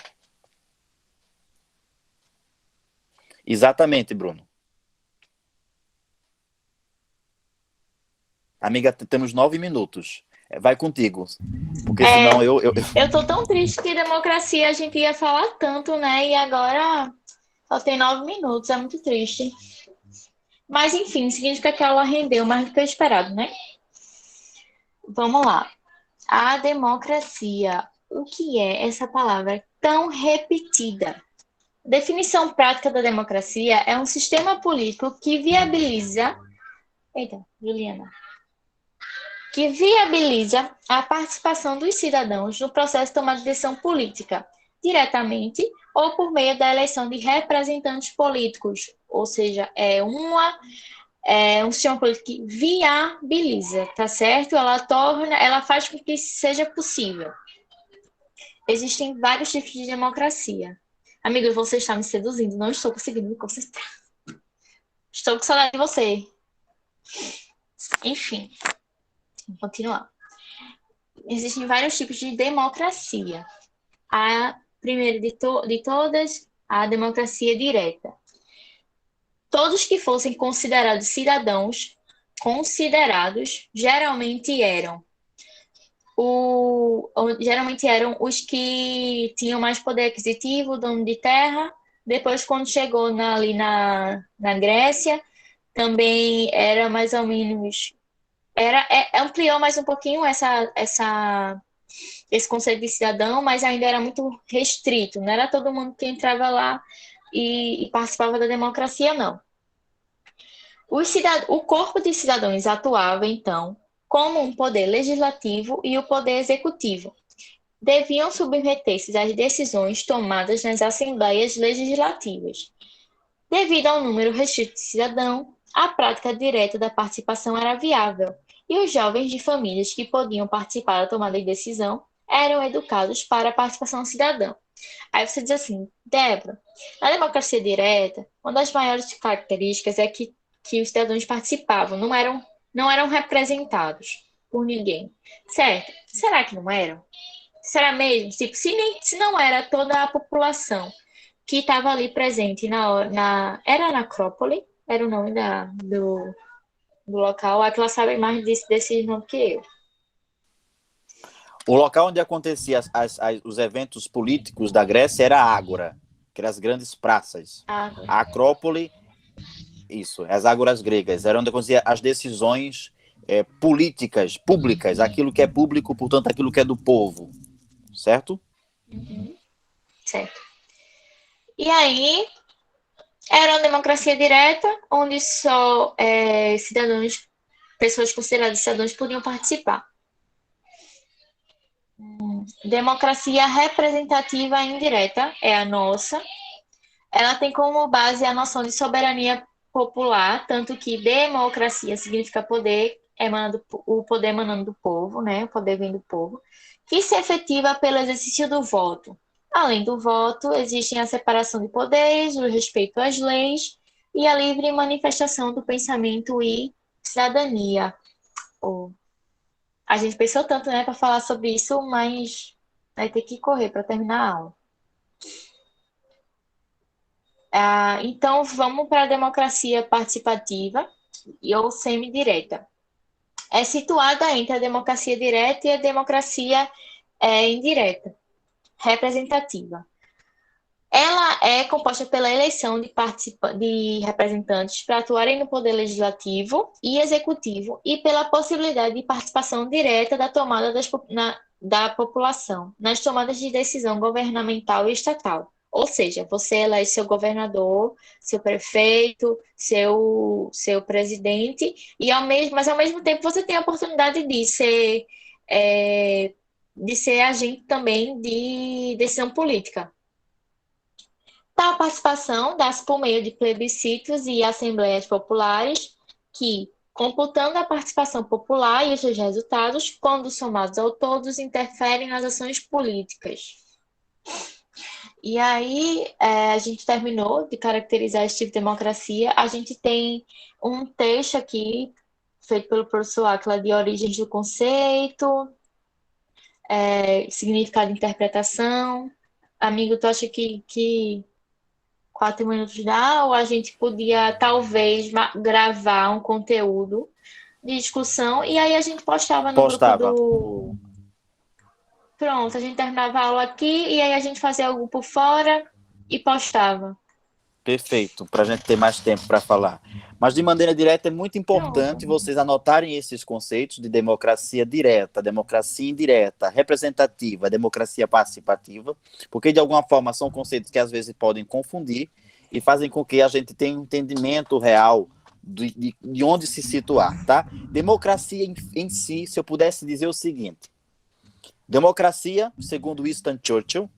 Exatamente, Bruno. Amiga, temos 9 minutos. Vai contigo. Porque senão Eu tô tão triste que democracia a gente ia falar tanto, né? E agora só tem 9 minutos, é muito triste. Mas, enfim, significa que a aula rendeu mais do que o esperado, né? Vamos lá. A democracia. O que é essa palavra tão repetida? Definição prática da democracia é um sistema político que viabiliza. Eita, Juliana. Que viabiliza a participação dos cidadãos no processo de tomada de decisão política, diretamente ou por meio da eleição de representantes políticos. Ou seja, é um sistema político que viabiliza, tá certo? Ela faz com que isso seja possível. Existem vários tipos de democracia. Amigo, você está me seduzindo, não estou conseguindo me concentrar. Estou com saudade de você. Enfim, vamos continuar. Existem vários tipos de democracia. A primeira de todas, a democracia direta. Todos que fossem considerados cidadãos, geralmente eram os que tinham mais poder aquisitivo, dono de terra. Depois, quando chegou ali na Grécia, também era mais ou menos... ampliou mais um pouquinho esse conceito de cidadão, mas ainda era muito restrito. Não era todo mundo que entrava lá e participava da democracia, não. O corpo de cidadãos atuava, então, como um poder legislativo e o poder executivo. Deviam submeter-se às decisões tomadas nas assembleias legislativas. Devido ao número restrito de cidadão, a prática direta da participação era viável, e os jovens de famílias que podiam participar da tomada de decisão eram educados para a participação cidadã. Aí você diz assim, Débora, na democracia direta, uma das maiores características é que os cidadãos participavam, não eram representados por ninguém. Certo? Será que não eram? Será mesmo? Tipo, se não era toda a população que estava ali presente era na Acrópole? Era o nome do local. A Aquila sabe mais desse nome que eu. O local onde aconteciam os eventos políticos da Grécia era a Ágora, que eram as grandes praças. A Acrópole, isso, as ágoras gregas, era onde aconteciam as decisões políticas, públicas, aquilo que é público, portanto, aquilo que é do povo. Certo? Uhum. Certo. E aí, era uma democracia direta, onde só pessoas consideradas cidadãos podiam participar. Democracia representativa indireta é a nossa. Ela tem como base a noção de soberania popular, tanto que democracia significa poder, o poder emanando do povo, né? O poder vem do povo, que se efetiva pelo exercício do voto. Além do voto, existem a separação de poderes, o respeito às leis e a livre manifestação do pensamento e cidadania. A gente pensou tanto, né, para falar sobre isso, mas vai ter que correr para terminar a aula. Então, vamos para a democracia participativa ou semidireta. É situada entre a democracia direta e a democracia indireta, representativa. Ela é composta pela eleição de representantes para atuarem no poder legislativo e executivo e pela possibilidade de participação direta da tomada da população nas tomadas de decisão governamental e estatal. Ou seja, você elege seu governador, seu prefeito, seu presidente, mas ao mesmo tempo você tem a oportunidade de ser agente também de decisão política. Tal participação dá-se por meio de plebiscitos e assembleias populares que, computando a participação popular e os seus resultados, quando somados ao todos, interferem nas ações políticas. E aí, a gente terminou de caracterizar esse tipo de democracia. A gente tem um texto aqui, feito pelo professor Aquila, de origens do conceito, significado de interpretação. Amigo, tu acha que 4 minutos dá? Ou a gente podia, talvez, gravar um conteúdo de discussão, e aí a gente postava no grupo Postava. do... Pronto, a gente terminava a aula aqui, e aí a gente fazia algo por fora e postava. Perfeito, para a gente ter mais tempo para falar. Mas, de maneira direta, é muito importante vocês anotarem esses conceitos de democracia direta, democracia indireta, representativa, democracia participativa, porque, de alguma forma, são conceitos que, às vezes, podem confundir e fazem com que a gente tenha um entendimento real de onde se situar, tá? Democracia em si, se eu pudesse dizer o seguinte, democracia, segundo Winston Churchill,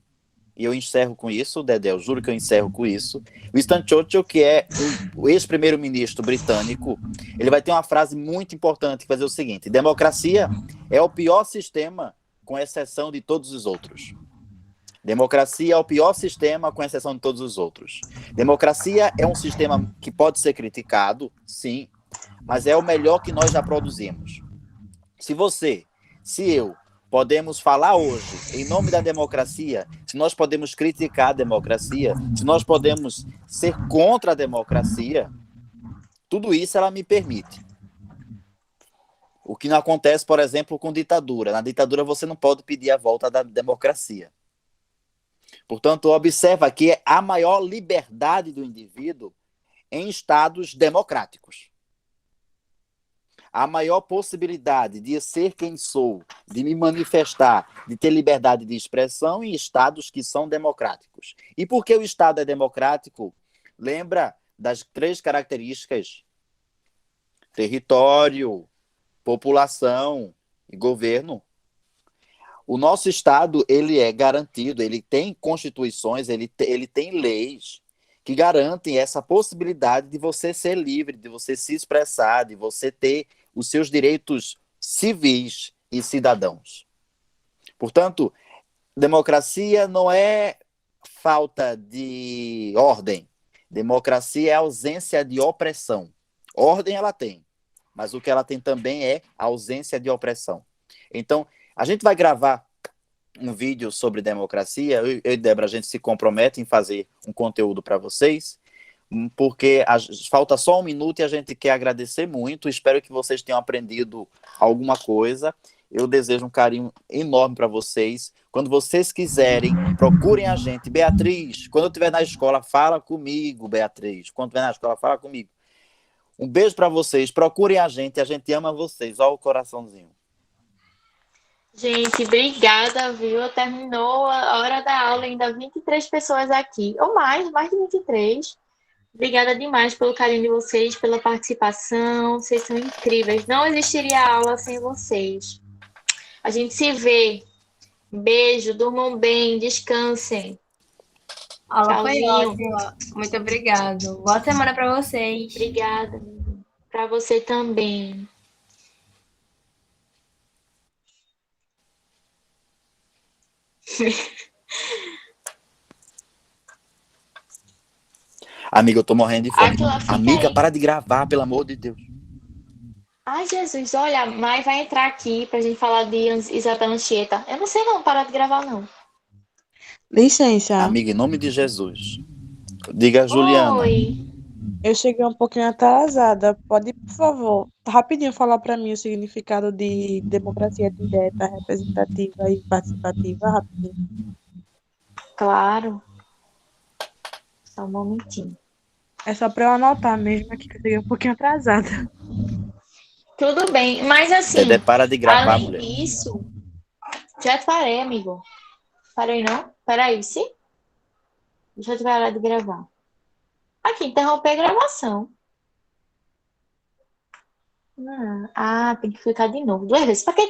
e eu encerro com isso, Dedé, eu juro que eu encerro com isso. Winston Churchill, que é o ex-primeiro-ministro britânico, ele vai ter uma frase muito importante que vai dizer o seguinte: democracia é o pior sistema, com exceção de todos os outros. Democracia é o pior sistema, com exceção de todos os outros. Democracia é um sistema que pode ser criticado, sim, mas é o melhor que nós já produzimos. Se eu podemos falar hoje em nome da democracia, se nós podemos criticar a democracia, se nós podemos ser contra a democracia, tudo isso ela me permite. O que não acontece, por exemplo, com ditadura. Na ditadura você não pode pedir a volta da democracia. Portanto, observa que a maior liberdade do indivíduo em estados democráticos. A maior possibilidade de ser quem sou, de me manifestar, de ter liberdade de expressão em estados que são democráticos. E por que o estado é democrático? Lembra das 3 características: território, população e governo. O nosso estado, ele é garantido, ele tem constituições, ele tem leis que garantem essa possibilidade de você ser livre, de você se expressar, de você ter os seus direitos civis e cidadãos. Portanto, democracia não é falta de ordem. Democracia é ausência de opressão. Ordem ela tem, mas o que ela tem também é ausência de opressão. Então, a gente vai gravar um vídeo sobre democracia. Eu e Débora, a gente se compromete em fazer um conteúdo para vocês, porque falta só 1 minuto e a gente quer agradecer muito. Espero que vocês tenham aprendido alguma coisa. Eu desejo um carinho enorme para vocês. Quando vocês quiserem, procurem a gente. Beatriz, quando eu estiver na escola, fala comigo, Beatriz. Quando estiver na escola, fala comigo. Um beijo para vocês. Procurem a gente gente ama vocês. Olha o coraçãozinho. Gente, obrigada, viu? Terminou a hora da aula, ainda 23 pessoas aqui, ou mais de 23. Obrigada demais pelo carinho de vocês, pela participação, vocês são incríveis. Não existiria a aula sem vocês. A gente se vê. Beijo, durmam bem, descansem. A aula foi Tchauzinho. ótima. Muito obrigado. Boa semana para vocês. Obrigada. Para você também. Amiga, eu tô morrendo de fome. Aquilo fica Amiga, aí. para de gravar, pelo amor de Deus. Ai, Jesus, olha, a Mai vai entrar aqui pra gente falar de Isabel Anchieta. Eu não sei não parar de gravar, não. Licença, Amiga, em nome de Jesus. Diga, Juliana. Oi. eu cheguei um pouquinho atrasada. Pode, por favor, rapidinho falar para mim o significado de democracia direta, representativa e participativa, rapidinho. Claro. Só um momentinho. É só para eu anotar mesmo aqui que eu cheguei um pouquinho atrasada. Tudo bem, mas assim, Dedé, para de gravar, além mulher. disso, já parei, amigo. Parei não? Peraí, sim? Deixa eu parar de gravar. Aqui, interromper a gravação. Ah, tem que clicar de novo. 2 vezes. Pra que